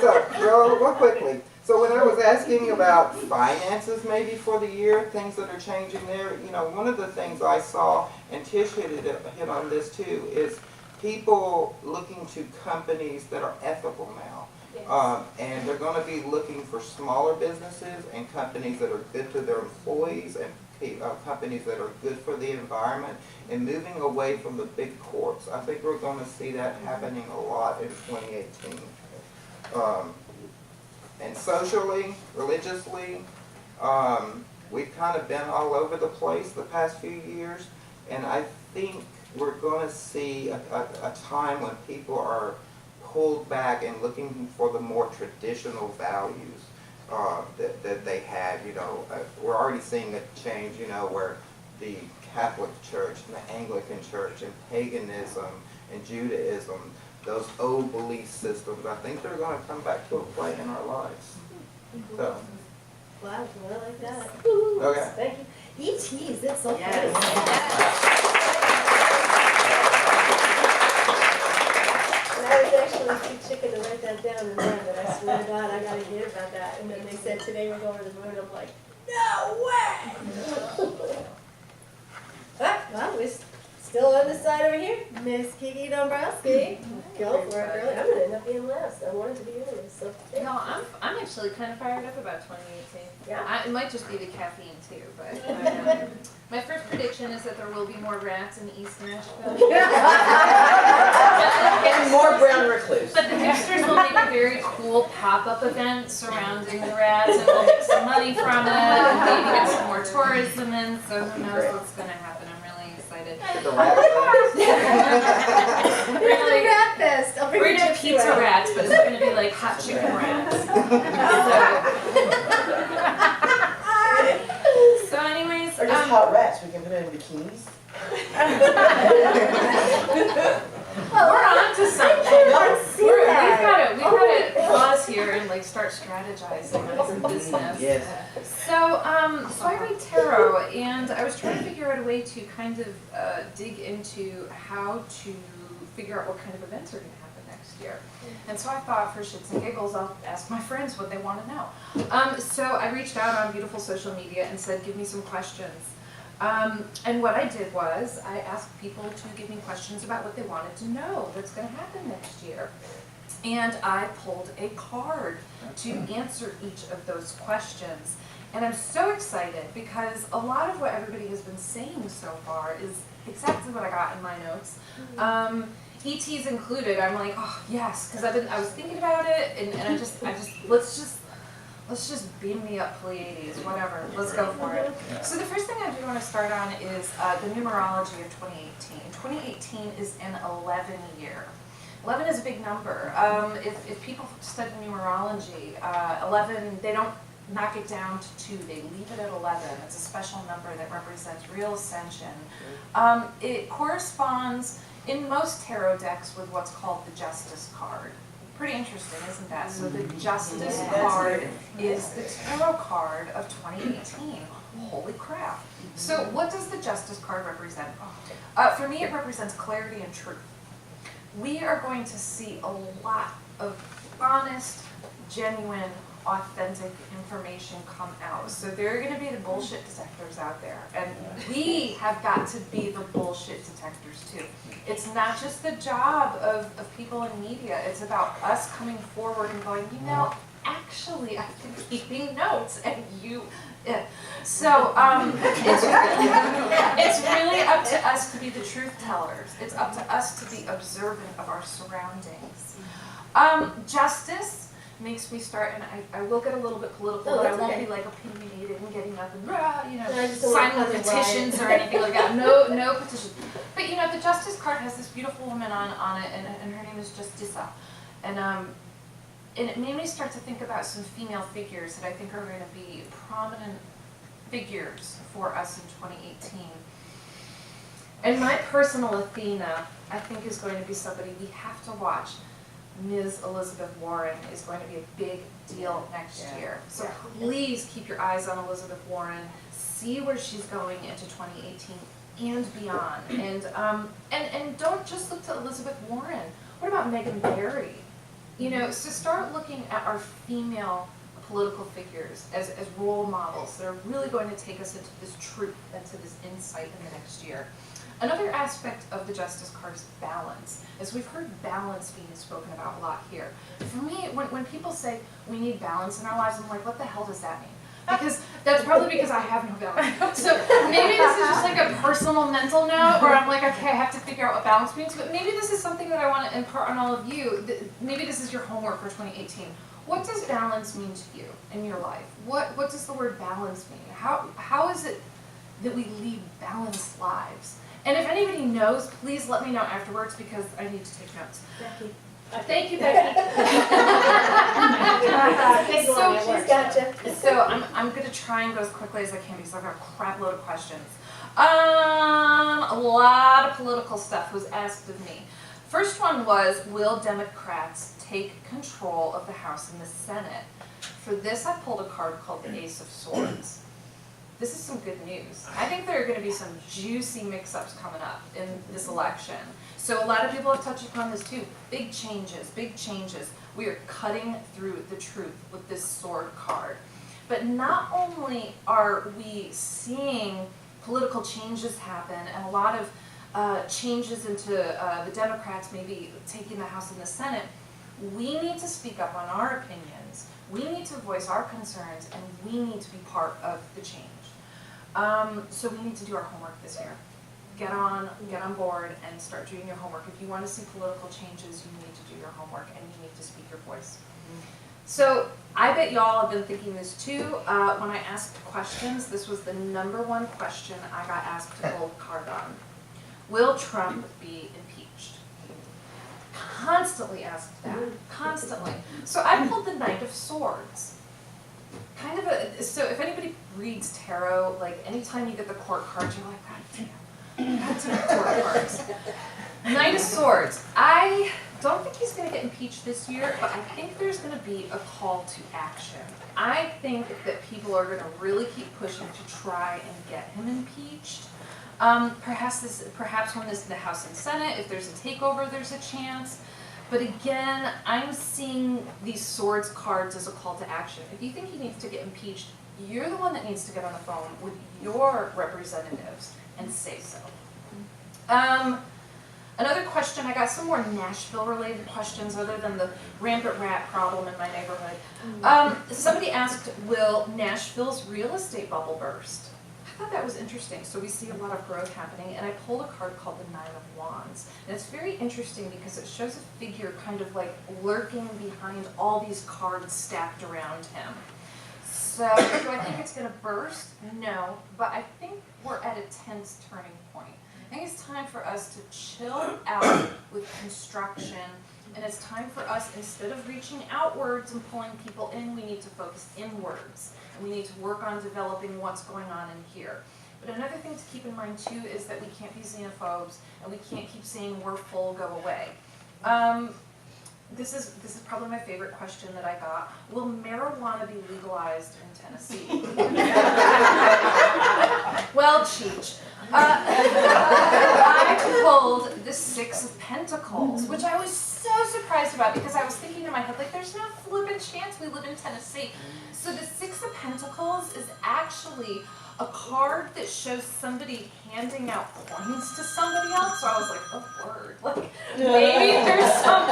so real quickly. So when I was asking about finances maybe for the year, things that are changing there, you know, one of the things I saw, and Tish hit on this too, is people looking to companies that are ethical now. And they're going to be looking for smaller businesses and companies that are good to their employees and companies that are good for the environment, and moving away from the big corps. I think we're going to see that happening a lot in 2018. And socially, religiously, we've kind of been all over the place the past few years, and I think we're going to see a time when people are pulled back and looking for the more traditional values that they had. You know, we're already seeing a change, you know, where the Catholic Church and the Anglican Church and paganism and Judaism, those old belief systems, I think they're going to come back to a play in our lives. So.
Wow, I like that.
Okay.
Thank you. ETs, that's so
Yes.
funny. And I was actually too chicken to write that down in there, but I swear to God, I gotta hear about that. And then they said today we're going to the moon, I'm like, no way! Well, we're still on this side over here. Miss Kiki Dombrowski. Go for it, girl. I'm gonna end up being last. I wanted to be earlier, so.
No, I'm actually kind of fired up about 2018.
Yeah.
It might just be the caffeine too, but my first prediction is that there will be more rats in East Nashville.
And more brown recluse.
But the hipsters will make a very cool pop-up event surrounding the rats, and we'll make some money from it, and maybe get some more tourism in, so who knows what's going to happen. I'm really excited.
The rat
We're gonna rat fest. I'll bring
We're
you
gonna do
chips
pizza
away.
rats, but it's gonna be like hot chicken rats. So anyways,
Or just hot rats, we can put it in bikinis.
we're on to something. We've got to pause here and like start strategizing on some business.
Yes.
So I read tarot, and I was trying to figure out a way to kind of dig into how to figure out what kind of events are going to happen next year. And so I thought, for shits and giggles, I'll ask my friends what they want to know. So I reached out on beautiful social media and said, give me some questions. And what I did was I asked people to give me questions about what they wanted to know that's going to happen next year. And I pulled a card to answer each of those questions. And I'm so excited because a lot of what everybody has been saying so far is exactly what I got in my notes. ETs included. I'm like, oh yes, because I was thinking about it, and let's just beam me up, Pleiades, whatever. Let's go for it. So the first thing I do want to start on is the numerology of 2018. 2018 is an 11 year. 11 is a big number. If people study numerology, 11, they don't knock it down to 2, they leave it at 11. It's a special number that represents real ascension. It corresponds in most tarot decks with what's called the Justice card. Pretty interesting, isn't that? So the Justice card is the tarot card of 2018. Holy crap. So what does the Justice card represent? For me, it represents clarity and truth. We are going to see a lot of honest, genuine, authentic information come out. So there are going to be the bullshit detectors out there, and we have got to be the bullshit detectors too. It's not just the job of people in media, it's about us coming forward and going, you know, actually I've been keeping notes, and you, so it's really up to us to be the truth tellers. It's up to us to be observant of our surroundings. Justice makes me start, and I will get a little bit political, but I won't be like opinionated and getting up and signing petitions or anything like that. No petitions. But you know, the Justice card has this beautiful woman on it, and her name is Justiça. And it made me start to think about some female figures that I think are going to be prominent figures for us in 2018. And my personal Athena, I think, is going to be somebody we have to watch. Ms. Elizabeth Warren is going to be a big deal next year. So please keep your eyes on Elizabeth Warren. See where she's going into 2018. and beyond. And don't just look to Elizabeth Warren. What about Megan Barry? You know, so start looking at our female political figures as role models that are really going to take us into this truth, into this insight in the next year. Another aspect of the Justice card is balance. As we've heard balance being spoken about a lot here. For me, when people say we need balance in our lives, I'm like, what the hell does that mean? Because that's probably because I have no balance. So maybe this is just like a personal mental note where I'm like, okay, I have to figure out what balance means, but maybe this is something that I want to impart on all of you. Maybe this is your homework for 2018. What does balance mean to you in your life? What does the word balance mean? How is it that we lead balanced lives? And if anybody knows, please let me know afterwards because I need to take notes.
Becky.
Thank you, Becky. So I'm going to try and go as quickly as I can because I've got a crap load of questions. A lot of political stuff was asked of me. First one was, will Democrats take control of the House and the Senate? For this, I pulled a card called the Ace of Swords. This is some good news. I think there are going to be some juicy mix-ups coming up in this election. So a lot of people have touched upon this too. Big changes, big changes. We are cutting through the truth with this sword card. But not only are we seeing political changes happen and a lot of changes into the Democrats maybe taking the House and the Senate, we need to speak up on our opinions. We need to voice our concerns and we need to be part of the change. So we need to do our homework this year. Get on board and start doing your homework. If you want to see political changes, you need to do your homework and you need to speak your voice. So I bet y'all have been thinking this too. When I asked questions, this was the #1 question I got asked to pull a card on. Will Trump be impeached? Constantly asked that, constantly. So I pulled the Knight of Swords. Kind of so if anybody reads tarot, like anytime you get the court cards, you're like, God damn, court cards. Knight of Swords. I don't think he's going to get impeached this year, but I think there's going to be a call to action. I think that people are going to really keep pushing to try and get him impeached. Perhaps when this in the House and Senate, if there's a takeover, there's a chance. But again, I'm seeing these swords cards as a call to action. If you think he needs to get impeached, you're the one that needs to get on the phone with your representatives and say so. Another question, I got some more Nashville related questions other than the rampant rat problem in my neighborhood. Somebody asked, will Nashville's real estate bubble burst? I thought that was interesting. So we see a lot of growth happening, and I pulled a card called the 9 of Wands. And it's very interesting because it shows a figure kind of like lurking behind all these cards stacked around him. So do I think it's going to burst? No, but I think we're at a tense turning point. I think it's time for us to chill out with construction, and it's time for us, instead of reaching outwards and pulling people in, we need to focus inwards. And we need to work on developing what's going on in here. But another thing to keep in mind too is that we can't be xenophobes and we can't keep saying we're full, go away. This is probably my favorite question that I got. Will marijuana be legalized in Tennessee? Well, Cheech. I pulled the 6 of Pentacles, which I was so surprised about because I was thinking in my head, like, there's no flippin' chance we live in Tennessee. So the 6 of Pentacles is actually a card that shows somebody handing out coins to somebody else. So I was like, oh, word. Like, maybe there's some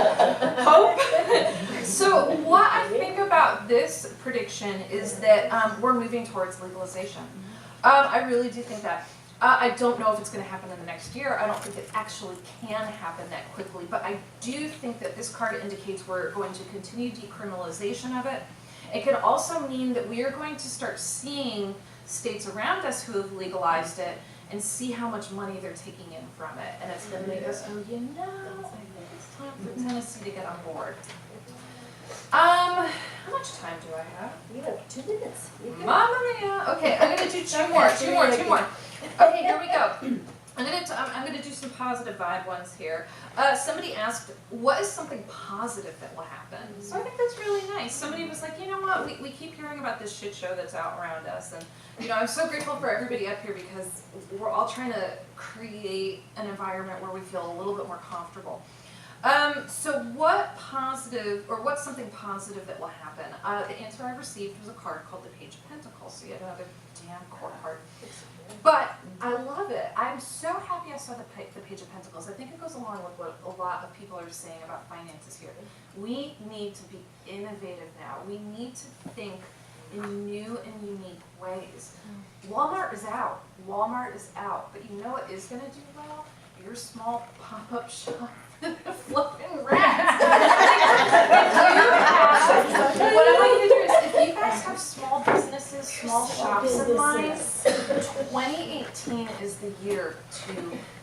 hope. So what I think about this prediction is that we're moving towards legalization. I really do think that. I don't know if it's going to happen in the next year. I don't think it actually can happen that quickly. But I do think that this card indicates we're going to continue decriminalization of it. It could also mean that we are going to start seeing states around us who have legalized it and see how much money they're taking in from it. And it's going to make us go, you know, I think it's time for Tennessee to get on board. How much time do I have?
You have 2 minutes.
Mamma mia. Okay, I'm going to do two more. Okay, here we go. I'm gonna do some positive vibe ones here. Somebody asked, what is something positive that will happen? So I think that's really nice. Somebody was like, you know what, we keep hearing about this shit show that's out around us, and you know, I'm so grateful for everybody up here because we're all trying to create an environment where we feel a little bit more comfortable. So what's something positive that will happen? The answer I received was a card called the Page of Pentacles, so you have another damn core card. But I love it. I'm so happy I saw the Page of Pentacles. I think it goes along with what a lot of people are saying about finances here. We need to be innovative now. We need to think in new and unique ways. Walmart is out. Walmart is out. But you know what is going to do well? Your small pop-up shop. Flipping rats. What I want you to do is, if you guys have small businesses, small shops of mine, 2018 is the year to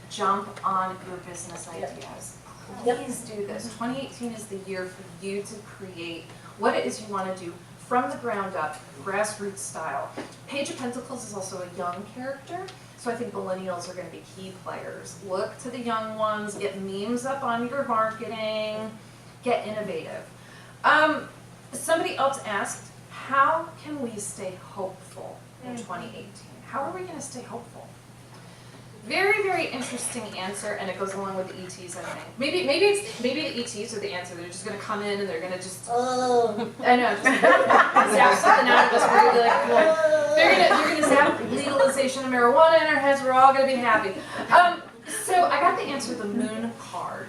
jump on your business ideas. Please do this. 2018 is the year for you to create what it is you want to do from the ground up, grassroots style. Page of Pentacles is also a young character. So I think millennials are going to be key players. Look to the young ones, get memes up on your marketing, get innovative. Somebody else asked, how can we stay hopeful in 2018? How are we going to stay hopeful? Very, very interesting answer, and it goes along with the ETs, I think. Maybe the ETs are the answer. They're just going to come in and they're going to just, I know, zap something out of us. We're going to be like, well, they're going to zap legalization of marijuana in our heads. We're all going to be happy. So I got the answer, the Moon card.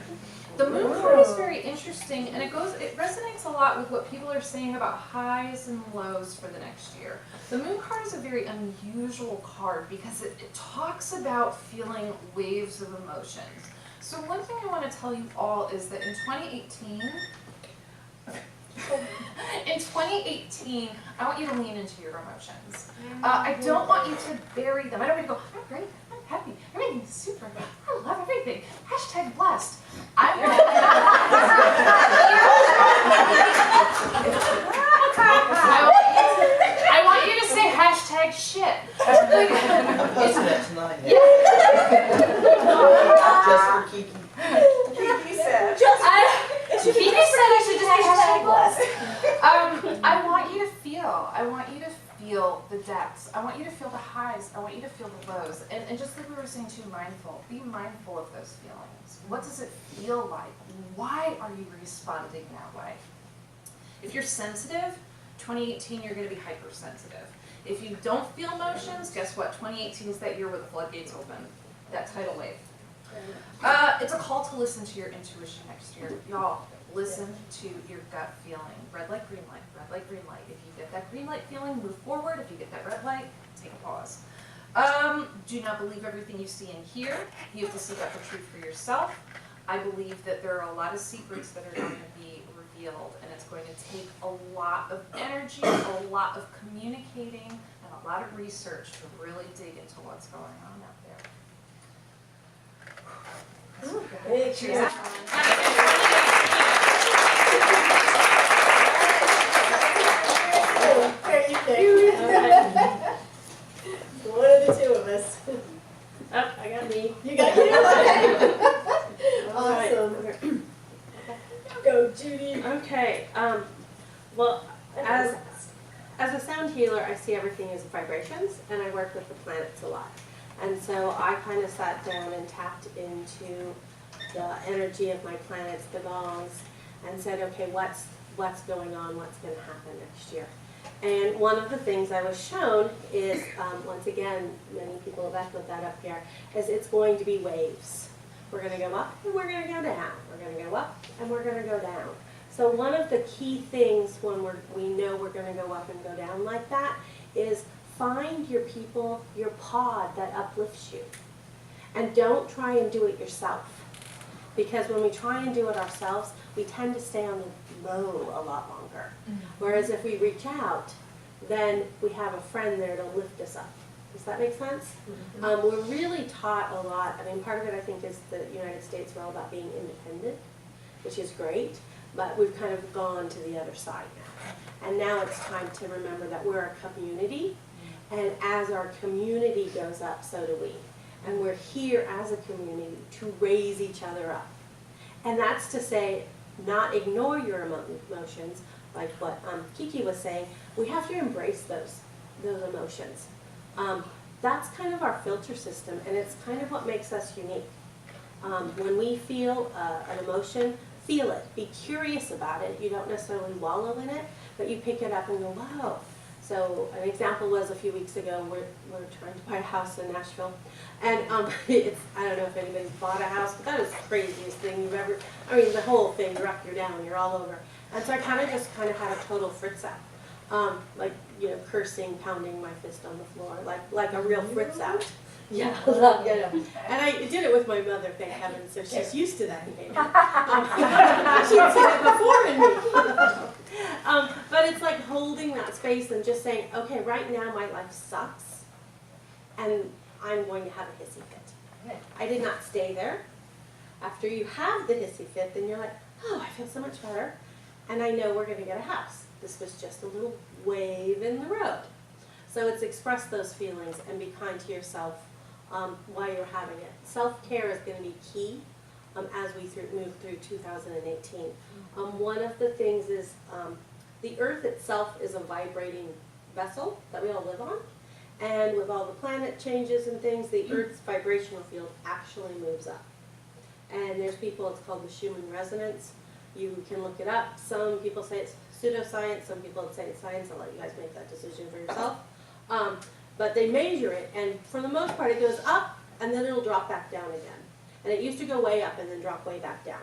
The Moon card is very interesting, and it resonates a lot with what people are saying about highs and lows for the next year. The Moon card is a very unusual card because it talks about feeling waves of emotions. So one thing I want to tell you all is that in 2018, I want you to lean into your emotions. I don't want you to bury them. I don't want you to go, I'm great, I'm happy, everything's super, I love everything, hashtag blessed. I want you to say hashtag shit.
Posted it tonight. Just for Kiki.
Kiki said.
Kiki said I should just hashtag blessed. I want you to feel the depths. I want you to feel the highs. I want you to feel the lows. And just like we were saying too, be mindful of those feelings. What does it feel like? Why are you responding that way? If you're sensitive, 2018 you're going to be hypersensitive. If you don't feel emotions, guess what? 2018 is that year where the floodgates open. That tidal wave. It's a call to listen to your intuition next year. Y'all, listen to your gut feeling. Red light, green light, red light, green light. If you get that green light feeling, move forward. If you get that red light, take a pause. Do not believe everything you see and hear. You have to seek out the truth for yourself. I believe that there are a lot of secrets that are going to be revealed, and it's going to take a lot of energy, a lot of communicating, and a lot of research to really dig into what's going on out there. Cheers.
One of the two of us.
Oh, I got me.
You got you. Awesome. Go, Judy.
Okay. Well, as a sound healer, I see everything as vibrations, and I work with the planets a lot. And so I kind of sat down and tapped into the energy of my planets, the gongs, and said, okay, what's going on? What's going to happen next year? And one of the things I was shown is, once again, many people have echoed that up here, is it's going to be waves. We're going to go up and we're going to go down. We're going to go up and we're going to go down. So one of the key things when we know we're going to go up and go down like that is find your people, your pod that uplifts you. And don't try and do it yourself. Because when we try and do it ourselves, we tend to stay on the low a lot longer. Whereas if we reach out, then we have a friend there to lift us up. Does that make sense? We're really taught a lot. I mean, part of it I think is the United States, we're all about being independent, which is great, but we've kind of gone to the other side now. And now it's time to remember that we're a community, and as our community goes up, so do we. And we're here as a community to raise each other up. And that's to say, not ignore your emotions, like what Kiki was saying. We have to embrace those emotions. That's kind of our filter system, and it's kind of what makes us unique. When we feel an emotion, feel it. Be curious about it. You don't necessarily wallow in it, but you pick it up and go, wow. So an example was a few weeks ago, we're trying to buy a house in Nashville. And it's, I don't know if anybody's bought a house, but that is the craziest thing you've ever, I mean, the whole thing, you're up, you're down, you're all over. And so I kind of had a total fritz out. Like, you know, cursing, pounding my fist on the floor, like a real fritz out. Yeah, you know. And I did it with my mother, thank heaven, so she's used to that behavior. She'd seen it before in me. But it's like holding that space and just saying, okay, right now my life sucks, and I'm going to have a hissy fit. I did not stay there. After you have the hissy fit, then you're like, oh, I feel so much better, and I know we're going to get a house. This was just a little wave in the road. So it's express those feelings and be kind to yourself while you're having it. Self-care is going to be key as we move through 2018. One of the things is the earth itself is a vibrating vessel that we all live on. And with all the planet changes and things, the earth's vibrational field actually moves up. And there's people, it's called the Schumann resonance. You can look it up. Some people say it's pseudoscience, some people say it's science. I'll let you guys make that decision for yourself. But they measure it, and for the most part it goes up, and then it'll drop back down again. And it used to go way up and then drop way back down.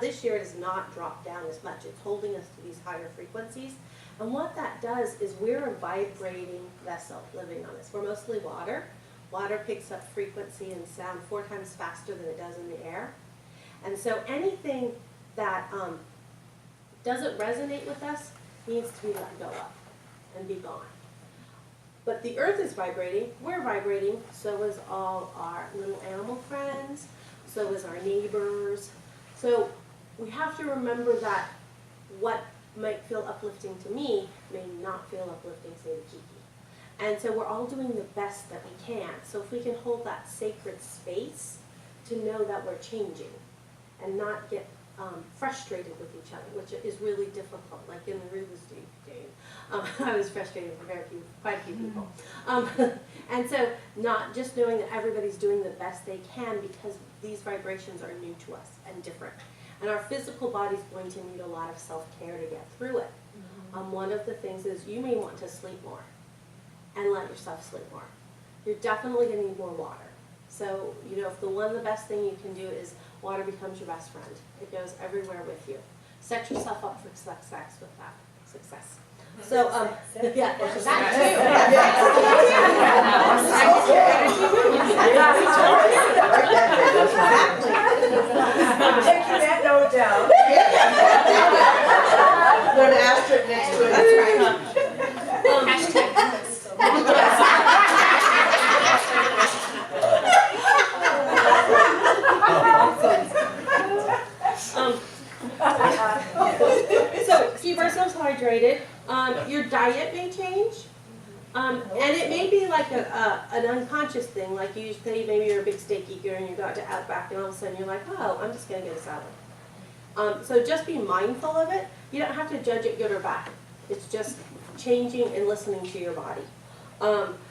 This year it has not dropped down as much. It's holding us to these higher frequencies. And what that does is we're a vibrating vessel living on this. We're mostly water. Water picks up frequency and sound 4 times faster than it does in the air. And so anything that doesn't resonate with us needs to be let go of and be gone. But the earth is vibrating, we're vibrating, so is all our little animal friends, so is our neighbors. So we have to remember that what might feel uplifting to me may not feel uplifting, say, to Kiki. And so we're all doing the best that we can. So if we can hold that sacred space to know that we're changing and not get frustrated with each other, which is really difficult, like in the real estate game. I was frustrated with quite a few people. And so not just knowing that everybody's doing the best they can because these vibrations are new to us and different. And our physical body's going to need a lot of self-care to get through it. One of the things is you may want to sleep more and let yourself sleep more. You're definitely going to need more water. So, you know, if the best thing you can do is water becomes your best friend. It goes everywhere with you. Set yourself up for success with that. Success. So, yeah, that
I'm taking that note down. Put an asterisk next to it.
So keep ourselves hydrated. Your diet may change, and it may be like an unconscious thing. Like you say, maybe you're a big steak eater and you got to Outback, and all of a sudden you're like, oh, I'm just gonna get a salad. So just be mindful of it. You don't have to judge it good or bad. It's just changing and listening to your body.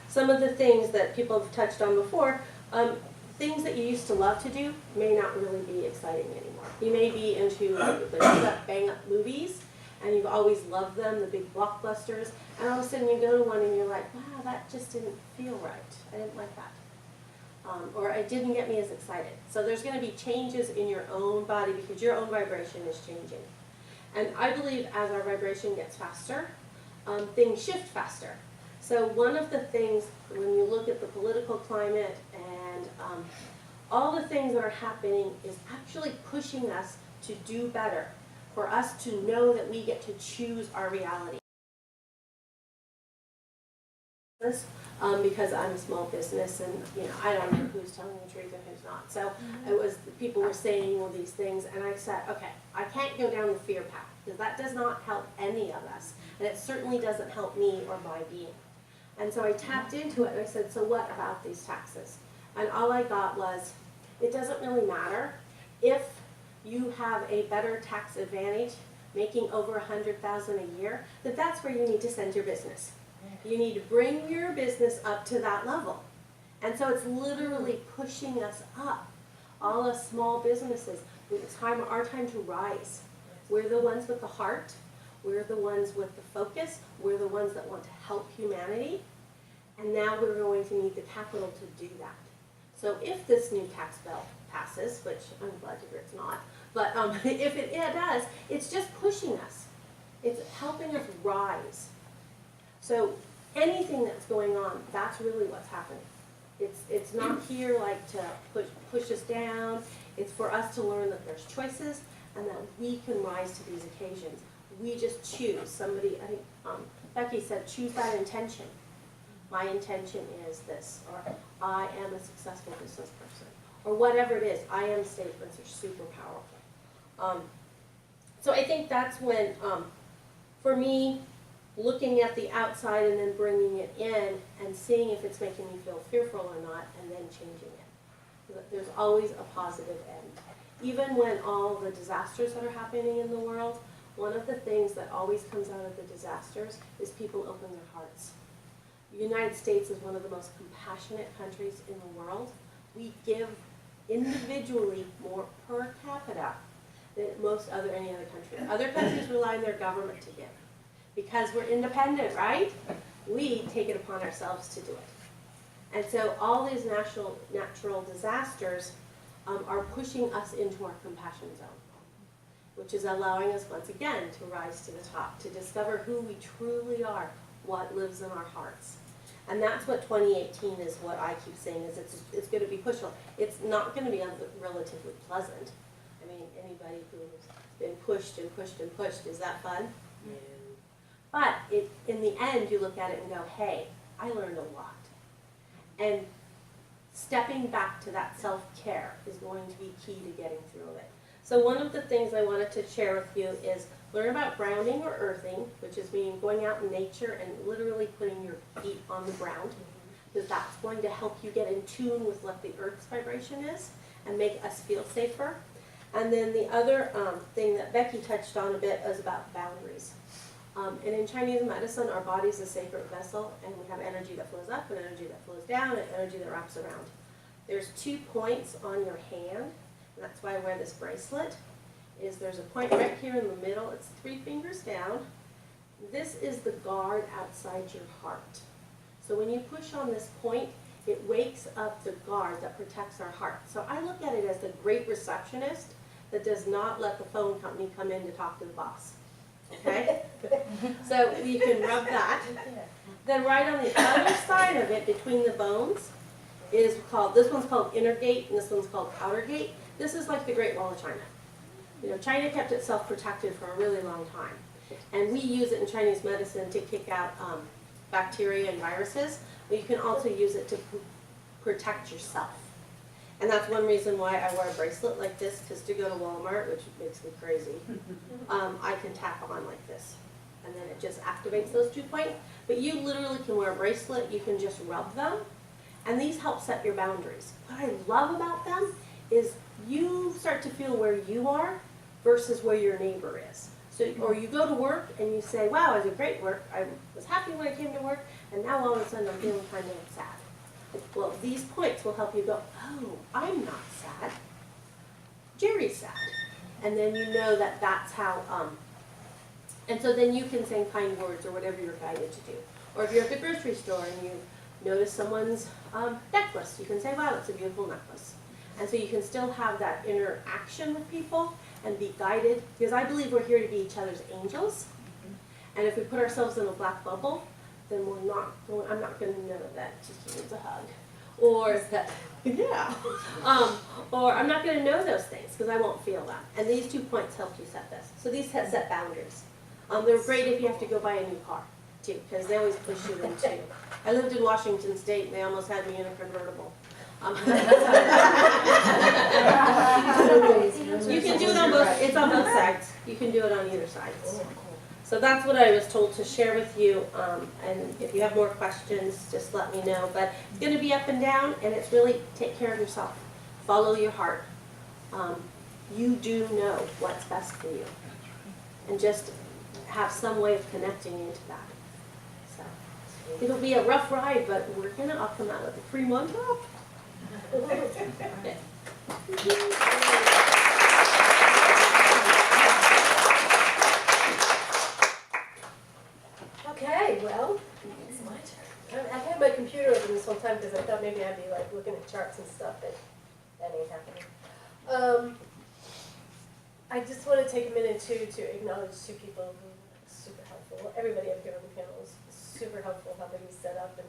Some of the things that people have touched on before, things that you used to love to do may not really be exciting anymore. You may be into the bang-up movies, and you've always loved them, the big blockbusters, and all of a sudden you go to one and you're like, wow, that just didn't feel right. I didn't like that. Or it didn't get me as excited. So there's going to be changes in your own body because your own vibration is changing. And I believe as our vibration gets faster, things shift faster. So one of the things, when you look at the political climate and all the things that are happening is actually pushing us to do better, for us to know that we get to choose our reality. Because I'm a small business and I don't know who's telling the truth and who's not. So it was, people were saying all these things and I said, okay, I can't go down the fear path because that does not help any of us. And it certainly doesn't help me or my being. And so I tapped into it and I said, so what about these taxes? And all I got was, it doesn't really matter if you have a better tax advantage, making over $100,000 a year, that's where you need to send your business. You need to bring your business up to that level. And so it's literally pushing us up. All us small businesses, it's our time to rise. We're the ones with the heart. We're the ones with the focus. We're the ones that want to help humanity. And now we're going to need the capital to do that. So if this new tax bill passes, which I'm glad to hear it's not, but if it does, it's just pushing us. It's helping us rise. So anything that's going on, that's really what's happening. It's not here like to push us down. It's for us to learn that there's choices and that we can rise to these occasions. We just choose. Somebody, I think Becky said, choose that intention. My intention is this, or I am a successful business person, or whatever it is. I am statements are super powerful. So I think that's when, for me, looking at the outside and then bringing it in and seeing if it's making me feel fearful or not, and then changing it. There's always a positive end. Even when all the disasters that are happening in the world, one of the things that always comes out of the disasters is people open their hearts. The United States is one of the most compassionate countries in the world. We give individually more per capita than any other country. Other countries rely on their government to give. Because we're independent, right? We take it upon ourselves to do it. And so all these natural disasters are pushing us into our compassion zone, which is allowing us once again to rise to the top, to discover who we truly are, what lives in our hearts. And that's what 2018 is, what I keep saying, is it's going to be pushed on. It's not going to be relatively pleasant. I mean, anybody who's been pushed and pushed and pushed, is that fun? No. But in the end, you look at it and go, hey, I learned a lot. And stepping back to that self-care is going to be key to getting through it. So one of the things I wanted to share with you is learn about grounding or earthing, which is meaning going out in nature and literally putting your feet on the ground, because that's going to help you get in tune with what the earth's vibration is and make us feel safer. And then the other thing that Becky touched on a bit is about boundaries. And in Chinese medicine, our body is a sacred vessel, and we have energy that flows up and energy that flows down and energy that wraps around. There's 2 points on your hand, and that's why I wear this bracelet. There's a point right here in the middle. It's 3 fingers down. This is the guard outside your heart. So when you push on this point, it wakes up the guard that protects our heart. So I look at it as the great receptionist that does not let the phone company come in to talk to the boss. Okay? So you can rub that. Then right on the other side of it, between the bones, this one's called inner gate and this one's called outer gate. This is like the Great Wall of China. You know, China kept itself protected for a really long time. And we use it in Chinese medicine to kick out bacteria and viruses, but you can also use it to protect yourself. And that's one reason why I wear a bracelet like this, because to go to Walmart, which makes me crazy, I can tap on like this. And then it just activates those 2 points. But you literally can wear a bracelet, you can just rub them, and these help set your boundaries. What I love about them is you start to feel where you are versus where your neighbor is. So, or you go to work and you say, wow, I did great work, I was happy when I came to work, and now all of a sudden I'm feeling kind of sad. Well, these points will help you go, oh, I'm not sad. Jerry's sad. And then you know that that's how, and so then you can say kind words or whatever you're guided to do. Or if you're at the grocery store and you notice someone's necklace, you can say, wow, that's a beautiful necklace. And so you can still have that interaction with people and be guided, because I believe we're here to be each other's angels. And if we put ourselves in a black bubble, then I'm not going to know that she needs a hug. Or that, yeah. Or I'm not going to know those things because I won't feel that. And these 2 points help you set this. So these set boundaries. They're great if you have to go buy a new car, too, because they always push you into. I lived in Washington State and they almost had me in a convertible. You can do it on both, it's on both sides. You can do it on either side. So that's what I was told to share with you, and if you have more questions, just let me know. But it's going to be up and down, and it's really take care of yourself. Follow your heart. You do know what's best for you, and just have some way of connecting you to that. So it'll be a rough ride, but I'll come out with a free month off.
Okay, well, it's my turn. I had my computer open this whole time because I thought maybe I'd be like looking at charts and stuff, but that ain't happening. I just want to take a minute too to acknowledge two people who were super helpful. Well, everybody up here on the panel was super helpful helping me set up and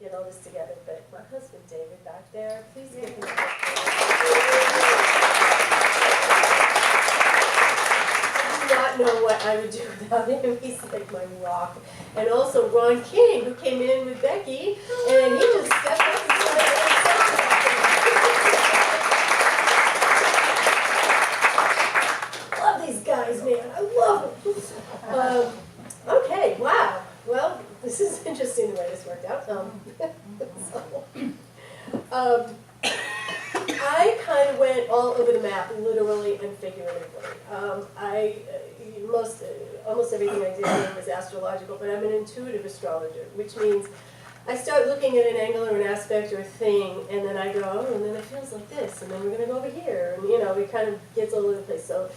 get all this together. But my husband David back there, please give him a I do not know what I would do without him. He's like my rock. And also Ron King, who came in with Becky, and he just stepped up and started. Love these guys, man. I love them. Okay, wow. Well, this is interesting the way this worked out. I kind of went all over the map, literally and figuratively. Almost everything I did here was astrological, but I'm an intuitive astrologer, which means I start looking at an angle or an aspect or a thing, and then I go, oh, and then it feels like this, and then we're going to go over here, and it kind of gets all over the place. So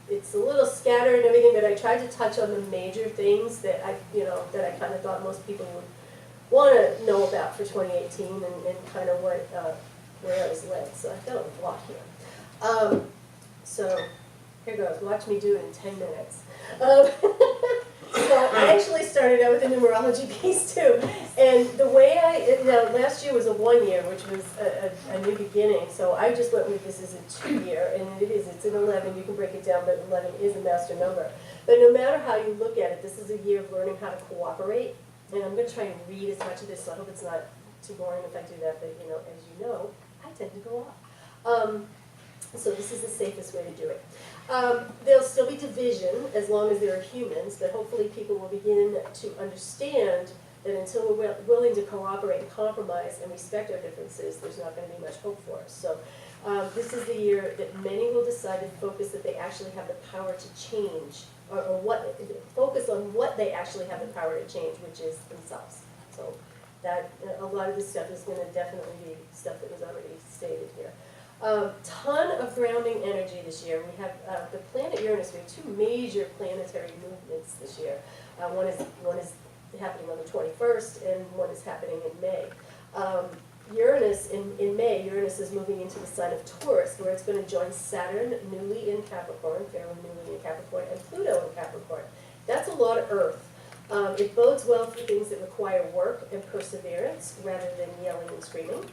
it's a little scattered and everything, but I tried to touch on the major things that I kind of thought most people would want to know about for 2018 and kind of where I was led. So I've got a lot here. So here goes. Watch me do it in 10 minutes. So I actually started out with the numerology piece too. And the way last year was a 1 year, which was a new beginning. So I just went with this as a 2 year, and it's an 11. You can break it down, but 11 is a master number. But no matter how you look at it, this is a year of learning how to cooperate. And I'm going to try and read as much of this, so I hope it's not too boring if I do that. But as you know, I tend to go off. So this is the safest way to do it. There'll still be division as long as there are humans, but hopefully people will begin to understand that until we're willing to cooperate and compromise and respect our differences, there's not going to be much hope for us. So this is the year that many will decide to focus that they actually have the power to change, or focus on what they actually have the power to change, which is themselves. So that a lot of this stuff is going to definitely be stuff that was already stated here. Ton of grounding energy this year. We have the planet Uranus. We have two major planetary movements this year. One is happening on the 21st, and one is happening in May. Uranus, in May, Uranus is moving into the sign of Taurus, where it's going to join Saturn, newly in Capricorn, fairly newly in Capricorn, and Pluto in Capricorn. That's a lot of Earth. It bodes well for things that require work and perseverance rather than yelling and screaming.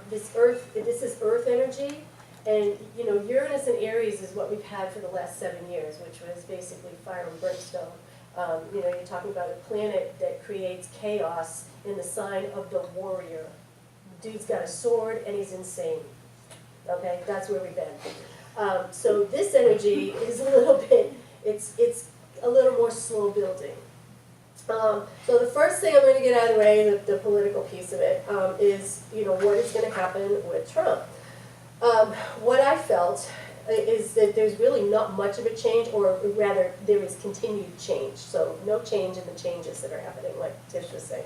This is Earth energy, and Uranus and Aries is what we've had for the last 7 years, which was basically fire and brimstone. You're talking about a planet that creates chaos in the sign of the warrior. Dude's got a sword and he's insane. Okay, that's where we've been. So this energy is a little bit, it's a little more slow building. So the first thing I'm going to get out of the way, the political piece of it, is what is going to happen with Trump. What I felt is that there's really not much of a change, or rather there is continued change. So no change in the changes that are happening, like Tish was saying.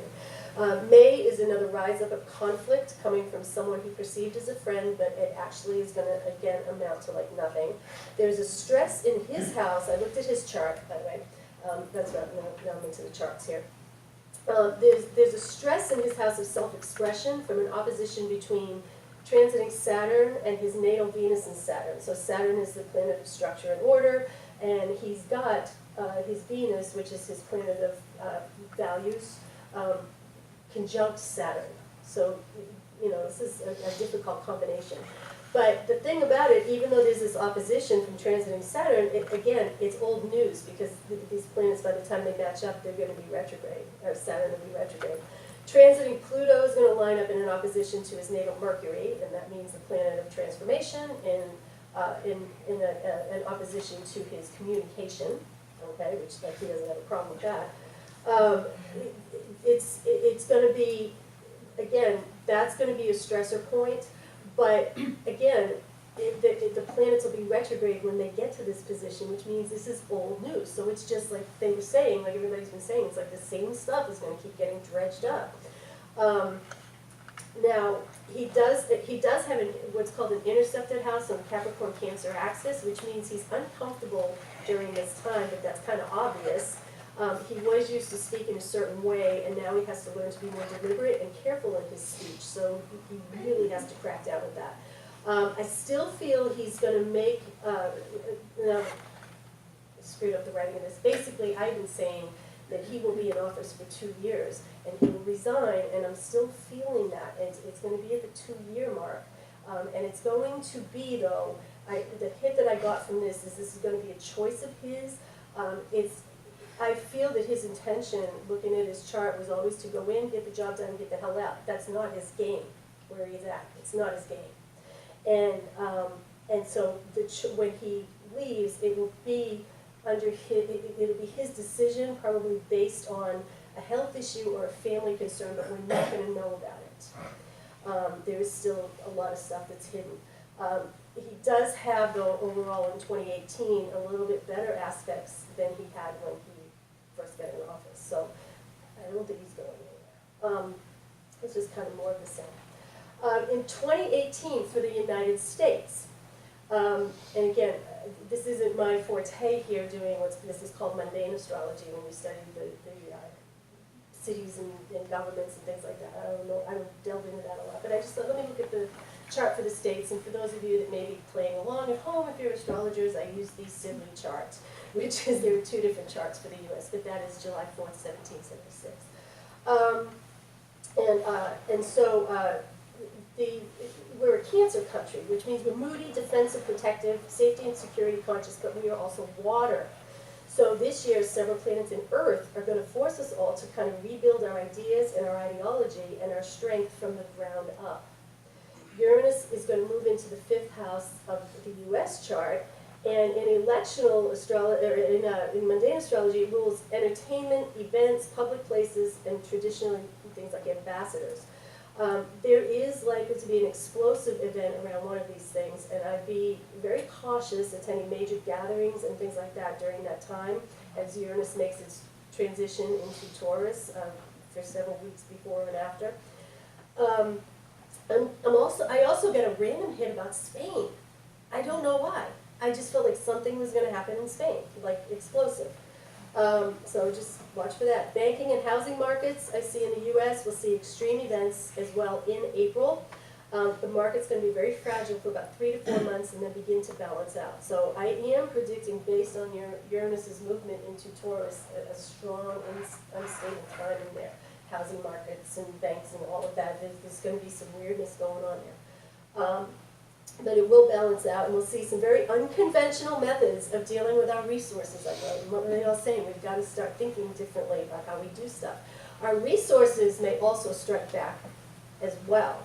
May is another rise up of conflict coming from someone he perceived as a friend, but it actually is going to, again, amount to like nothing. There's a stress in his house. I looked at his chart, by the way. That's right, now I'm into the charts here. There's a stress in his house of self-expression from an opposition between transiting Saturn and his natal Venus and Saturn. So Saturn is the planet of structure and order, and he's got his Venus, which is his planet of values, conjunct Saturn. So, this is a difficult combination. But the thing about it, even though there's this opposition from transiting Saturn, it's old news, because these planets, by the time they match up, they're going to be retrograde, or Saturn will be retrograde. Transiting Pluto is going to line up in an opposition to his natal Mercury, and that means the planet of transformation, and an opposition to his communication, okay, which like he doesn't have a problem with that. It's going to be, again, that's going to be a stressor point, but again, the planets will be retrograde when they get to this position, which means this is old news. So it's just like they were saying, like everybody's been saying, it's like the same stuff is going to keep getting dredged up. Now, he does have what's called an intercepted house on the Capricorn Cancer axis, which means he's uncomfortable during this time, but that's kind of obvious. He was used to speak in a certain way, and now he has to learn to be more deliberate and careful in his speech, so he really has to crack down with that. I still feel he's going to make, no, I screwed up the writing of this. Basically, I've been saying that he will be in office for 2 years, and he will resign, and I'm still feeling that. It's going to be at the 2-year mark. And it's going to be, though, the hit that I got from this is going to be a choice of his. I feel that his intention, looking at his chart, was always to go in, get the job done, and get the hell out. That's not his game, where he's at. It's not his game. And so when he leaves, it will be it'll be his decision, probably based on a health issue or a family concern, but we're not going to know about it. There is still a lot of stuff that's hidden. He does have, though, overall in 2018, a little bit better aspects than he had when he first got in office. So I don't think he's going anywhere. It's just kind of more of the same. In 2018, for the United States, and again, this isn't my forte here doing this is called mundane astrology, when we study the cities and governments and things like that. I don't know, I don't delve into that a lot, but I just thought, let me look at the chart for the states, and for those of you that may be playing along at home, if you're astrologers, I use the Sibley chart, which is, there are 2 different charts for the U.S., but that is July 4th, 1776. We're a Cancer country, which means we're moody, defensive, protective, safety and security conscious, but we are also water. So this year, several planets in Earth are going to force us all to kind of rebuild our ideas and our ideology and our strength from the ground up. Uranus is going to move into the 5th house of the U.S. chart, and in electional astrology, or in mundane astrology, it rules entertainment, events, public places, and traditionally things like ambassadors. There is likely to be an explosive event around one of these things, and I'd be very cautious attending major gatherings and things like that during that time, as Uranus makes its transition into Taurus for several weeks before and after. I also got a random hit about Spain. I don't know why. I just felt like something was going to happen in Spain, like explosive. So just watch for that. Banking and housing markets, I see in the U.S., we'll see extreme events as well in April. The market's going to be very fragile for about 3 to 4 months and then begin to balance out. So I am predicting, based on your Uranus's movement into Taurus, a strong, unstable time in there. Housing markets and banks and all of that. There's going to be some weirdness going on there. But it will balance out, and we'll see some very unconventional methods of dealing with our resources. Like what were they all saying? We've got to start thinking differently about how we do stuff. Our resources may also strike back as well.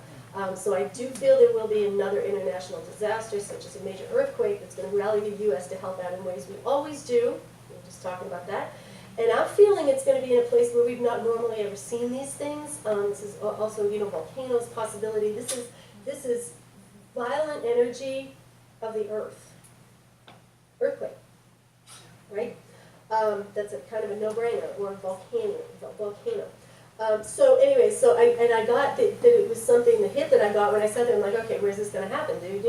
So I do feel there will be another international disaster, such as a major earthquake, that's going to rally the U.S. to help out in ways we always do. We're just talking about that. And I'm feeling it's going to be in a place where we've not normally ever seen these things. This is also, volcanoes possibility. This is violent energy of the earth. Earthquake, right? That's a kind of a no-brainer, or volcano. So anyway, I got that it was something, the hit that I got when I said that, I'm like, okay, where's this going to happen, dude?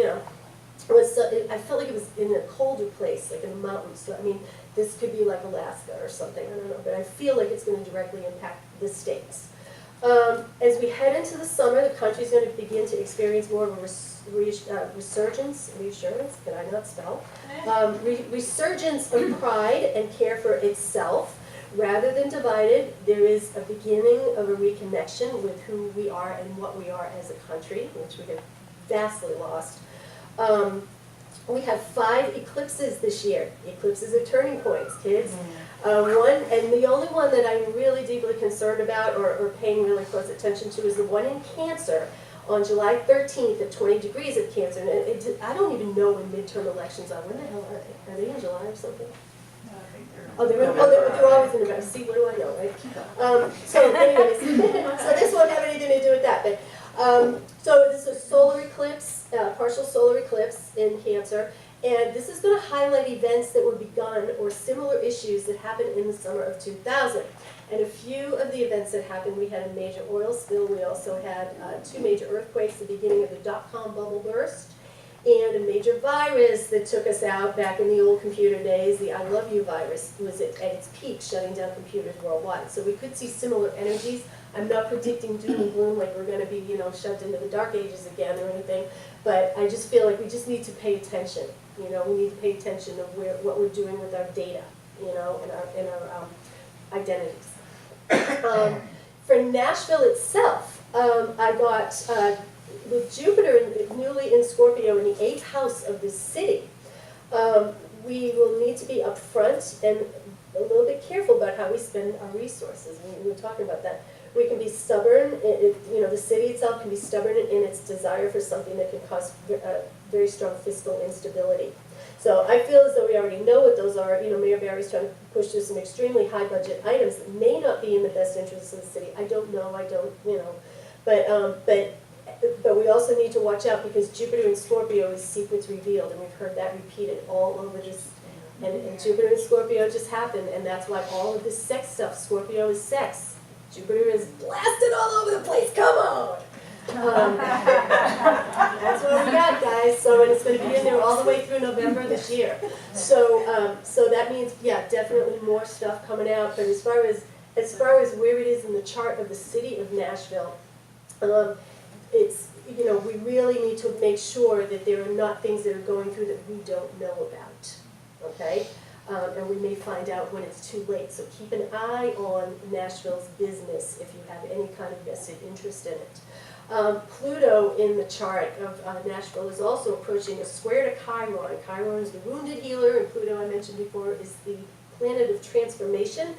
I felt like it was in a colder place, like in the mountains. So I mean, this could be like Alaska or something, I don't know, but I feel like it's going to directly impact the states. As we head into the summer, the country's going to begin to experience more of a resurgence, can I not spell? Resurgence of pride and care for itself. Rather than divided, there is a beginning of a reconnection with who we are and what we are as a country, which we have vastly lost. We have 5 eclipses this year. Eclipses are turning points, kids. One, and the only one that I'm really deeply concerned about or paying really close attention to is the one in Cancer on July 13th at 20 degrees of Cancer. And I don't even know when midterm elections are. When the hell are they? Are they in July or something? They're always in November. See, what do I know, right? So anyways, so this won't have anything to do with that. But so this is a solar eclipse, partial solar eclipse in Cancer. And this is going to highlight events that were begun or similar issues that happened in the summer of 2000. And a few of the events that happened, we had a major oil spill. We also had 2 major earthquakes, the beginning of the dot-com bubble burst, and a major virus that took us out back in the old computer days. The I Love You virus was at its peak, shutting down computers worldwide. So we could see similar energies. I'm not predicting doom and gloom like we're going to be, shoved into the dark ages again or anything, but I just feel like we just need to pay attention. We need to pay attention of what we're doing with our data, and our identities. For Nashville itself, I got with Jupiter newly in Scorpio in the 8th house of the city. We will need to be upfront and a little bit careful about how we spend our resources. We were talking about that. We can be stubborn. The city itself can be stubborn in its desire for something that can cause very strong fiscal instability. So I feel as though we already know what those are. Mayor Barry's trying to push through some extremely high budget items that may not be in the best interests of the city. I don't know. But we also need to watch out because Jupiter in Scorpio is secrets revealed, and we've heard that repeated all over this. And Jupiter in Scorpio just happened, and that's why all of this sex stuff. Scorpio is sex. Jupiter is blasted all over the place. Come on. That's what we got, guys. So, and it's going to be in there all the way through November this year. So, so that means, yeah, definitely more stuff coming out. But as far as where it is in the chart of the city of Nashville, it's we really need to make sure that there are not things that are going through that we don't know about. Okay. And we may find out when it's too late. So keep an eye on Nashville's business if you have any kind of vested interest in it. Pluto in the chart of Nashville is also approaching a square to Chiron. Chiron is the wounded healer, and Pluto, I mentioned before, is the planet of transformation,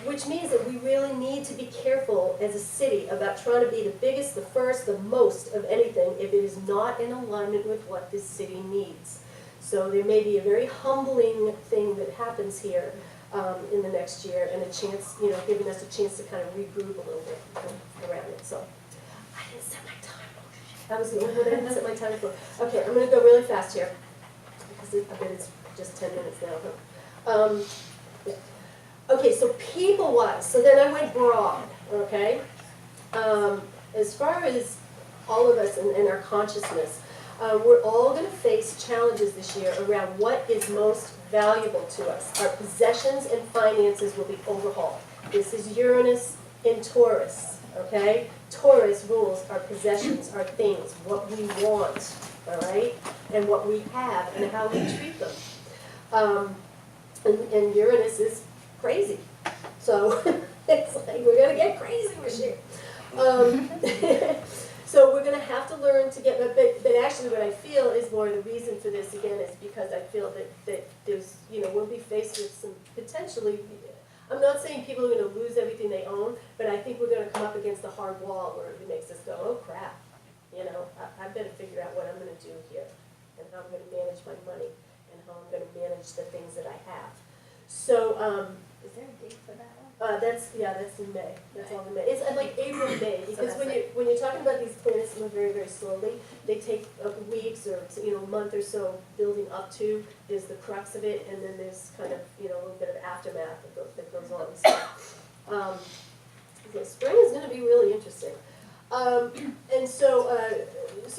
which means that we really need to be careful as a city about trying to be the biggest, the first, the most of anything if it is not in alignment with what this city needs. So there may be a very humbling thing that happens here in the next year, and a chance, giving us a chance to kind of regroup a little bit around it. So I didn't set my time. That was the only one I didn't set my time for. Okay, I'm going to go really fast here because I bet it's just 10 minutes now. Yeah. Okay, so people-wise, so then I went broad. Okay, as far as all of us and our consciousness. We're all going to face challenges this year around what is most valuable to us. Our possessions and finances will be overhauled. This is Uranus in Taurus, okay? Taurus rules our possessions, our things, what we want, all right? And what we have and how we treat them. And Uranus is crazy. So it's like we're going to get crazy this year. So we're going to have to learn to get, but actually what I feel is more the reason for this again is because I feel that there's, we'll be faced with some potentially, I'm not saying people are going to lose everything they own, but I think we're going to come up against a hard wall where it makes us go, oh crap, I better figure out what I'm going to do here and how I'm going to manage my money and how I'm going to manage the things that I have. So,
Is there a date for that one?
that's in May. That's all in May. It's like April, May, because when you're talking about these planets move very, very slowly, they take weeks or a month or so building up to. There's the crux of it, and then there's kind of a little bit of aftermath that goes on. So, the spring is going to be really interesting. And so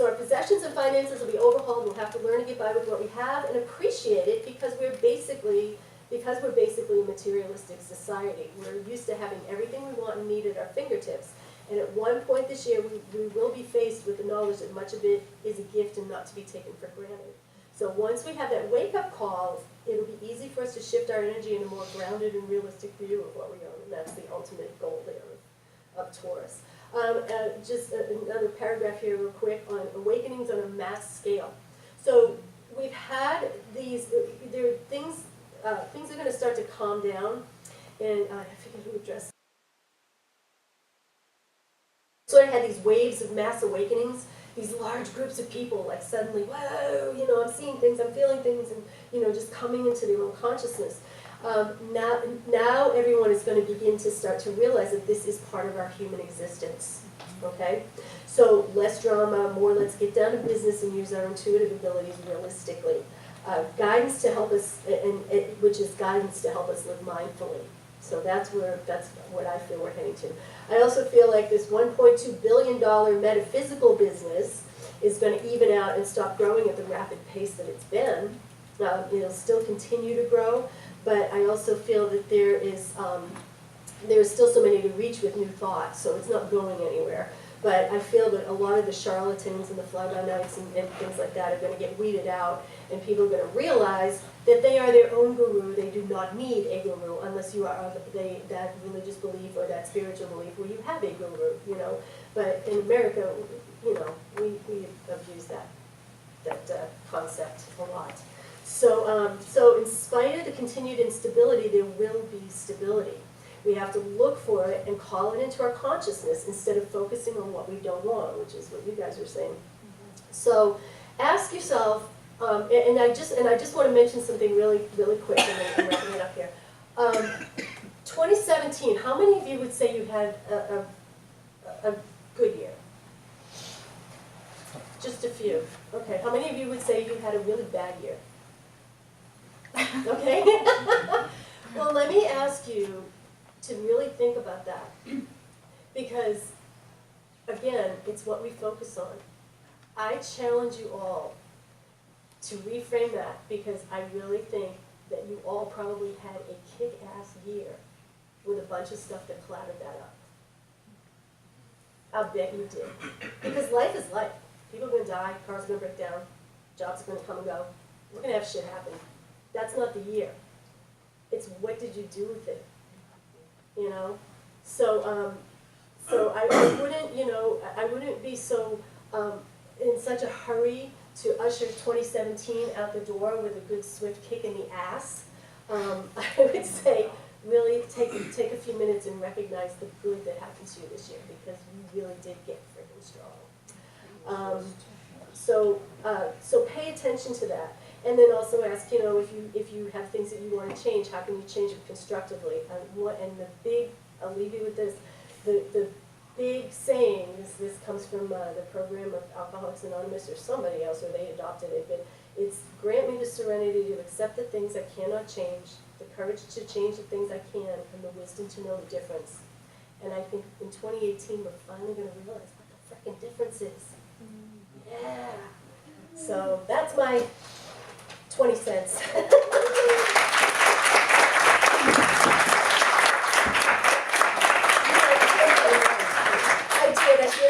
our possessions and finances will be overhauled. We'll have to learn to get by with what we have and appreciate it because we're basically a materialistic society. We're used to having everything we want and need at our fingertips. And at one point this year, we will be faced with the knowledge that much of it is a gift and not to be taken for granted. So once we have that wake-up call, it'll be easy for us to shift our energy in a more grounded and realistic view of what we own. And that's the ultimate goal there of Taurus. Just another paragraph here real quick on awakenings on a mass scale. So we've had these, there are things are going to start to calm down, and I forget who addressed. So sort of had these waves of mass awakenings, these large groups of people, like suddenly, whoa, you know, I'm seeing things, I'm feeling things, and, you know, just coming into their own consciousness. Now everyone is going to begin to start to realize that this is part of our human existence, okay? So less drama, more let's get down to business and use our intuitive abilities realistically. Guidance to help us, which is guidance to help us live mindfully. So that's what I feel we're heading to. I also feel like this $1.2 billion metaphysical business is going to even out and stop growing at the rapid pace that it's been. It'll still continue to grow, but I also feel that there's still so many to reach with new thoughts, so it's not going anywhere. But I feel that a lot of the charlatans and the fly-by-nights and things like that are going to get weeded out, and people are going to realize that they are their own guru. They do not need a guru unless you are of that religious belief or that spiritual belief where you have a guru, you know. But in America, you know, we abuse that concept a lot. So, so in spite of the continued instability, there will be stability. We have to look for it and call it into our consciousness instead of focusing on what we don't want, which is what you guys are saying. So ask yourself, and I just want to mention something really quick, and then I'm wrapping it up here. 2017, how many of you would say you had a good year? Just a few. Okay, how many of you would say you had a really bad year? Okay? Well, let me ask you to really think about that, because again, it's what we focus on. I challenge you all to reframe that, because I really think that you all probably had a kick-ass year with a bunch of stuff that clouded that up. I'll bet you did. Because life is life. People are going to die, cars are going to break down, jobs are going to come and go. We're going to have shit happen. That's not the year. It's what did you do with it? You know, so I wouldn't, you know, I wouldn't be so in such a hurry to usher 2017 out the door with a good swift kick in the ass. I would say really take a few minutes and recognize the good that happened to you this year, because you really did get freaking strong. So pay attention to that. And then also ask, you know, if you have things that you want to change, how can you change it constructively? And the big, I'll leave you with this, the big saying, this comes from the program of Alcoholics Anonymous or somebody else, or they adopted it, but it's grant me the serenity to accept the things I cannot change, the courage to change the things I can, and the wisdom to know the difference. And I think in 2018, we're finally going to realize what the frickin' difference is. Yeah. So that's my 20 cents.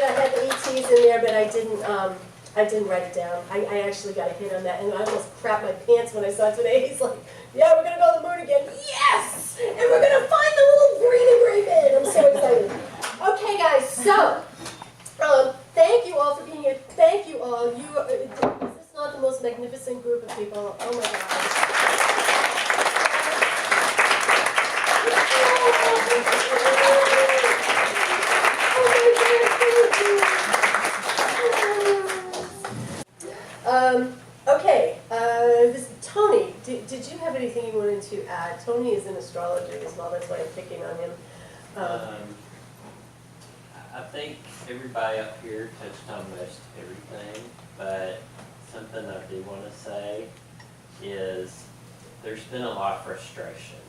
I had the ETs in there, but I didn't write it down. I actually got a hit on that, and I almost crapped my pants when I saw it today. He's like, yeah, we're going to go to the moon again. Yes! And we're going to find the little green and gray man. I'm so excited. Okay, guys, so thank you all for being here. Thank you all. Is this not the most magnificent group of people? Oh, my God. Okay, Tony, did you have anything you wanted to add? Tony is in astrology as well, that's why I'm picking on him.
I think everybody up here touched on most everything, but something I do want to say is there's been a lot of frustration,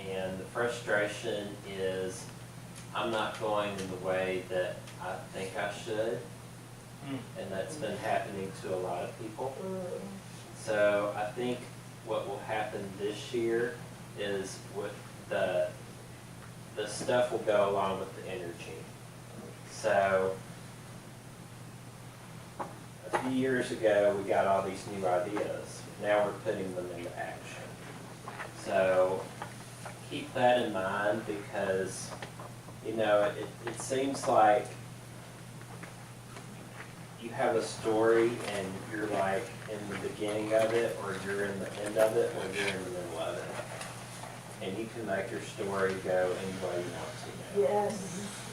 and the frustration is I'm not going in the way that I think I should, and that's been happening to a lot of people. So I think what will happen this year is with the stuff will go along with the energy. So a few years ago, we got all these new ideas. Now we're putting them into action. So keep that in mind, because, you know, it seems like you have a story and you're like in the beginning of it, or you're in the end of it, or you're in the middle of it. And you can make your story go any way you want to.
Yes.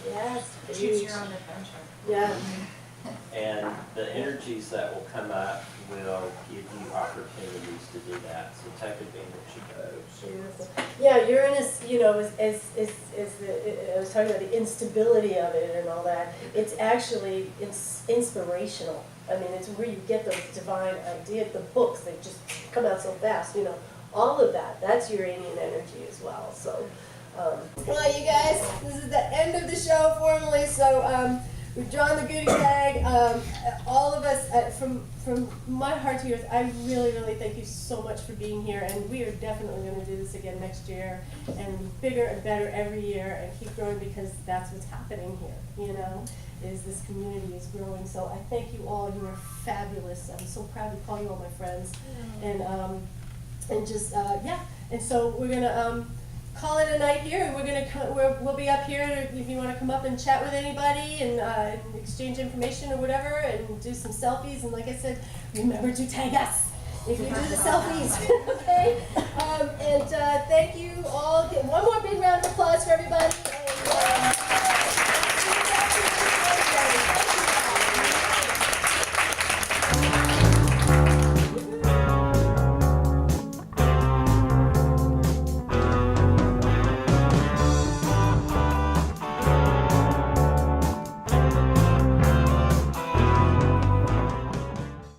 Yes,
Choose your own adventure.
Yeah.
And the energies that will come up will give you opportunities to do that, so take advantage of those.
Beautiful. Yeah, Uranus, you know, I was talking about the instability of it and all that. It's actually inspirational. I mean, it's where you get those divine ideas, the books, they just come out so fast, you know. All of that, that's Uranian energy as well, so. Well, you guys, this is the end of the show formally, so we've drawn the goodie bag. All of us, from my heart to yours, I really, really thank you so much for being here, and we are definitely going to do this again next year, and bigger and better every year, and keep growing, because that's what's happening here, you know, is this community is growing. So I thank you all. You are fabulous. I'm so proud to call you all my friends, and just yeah. And so we're gonna call it a night here, and we'll be up here if you want to come up and chat with anybody and exchange information or whatever, and do some selfies. And like I said, remember to tag us if you do the selfies. Okay. And thank you all. One more big round of applause for everybody.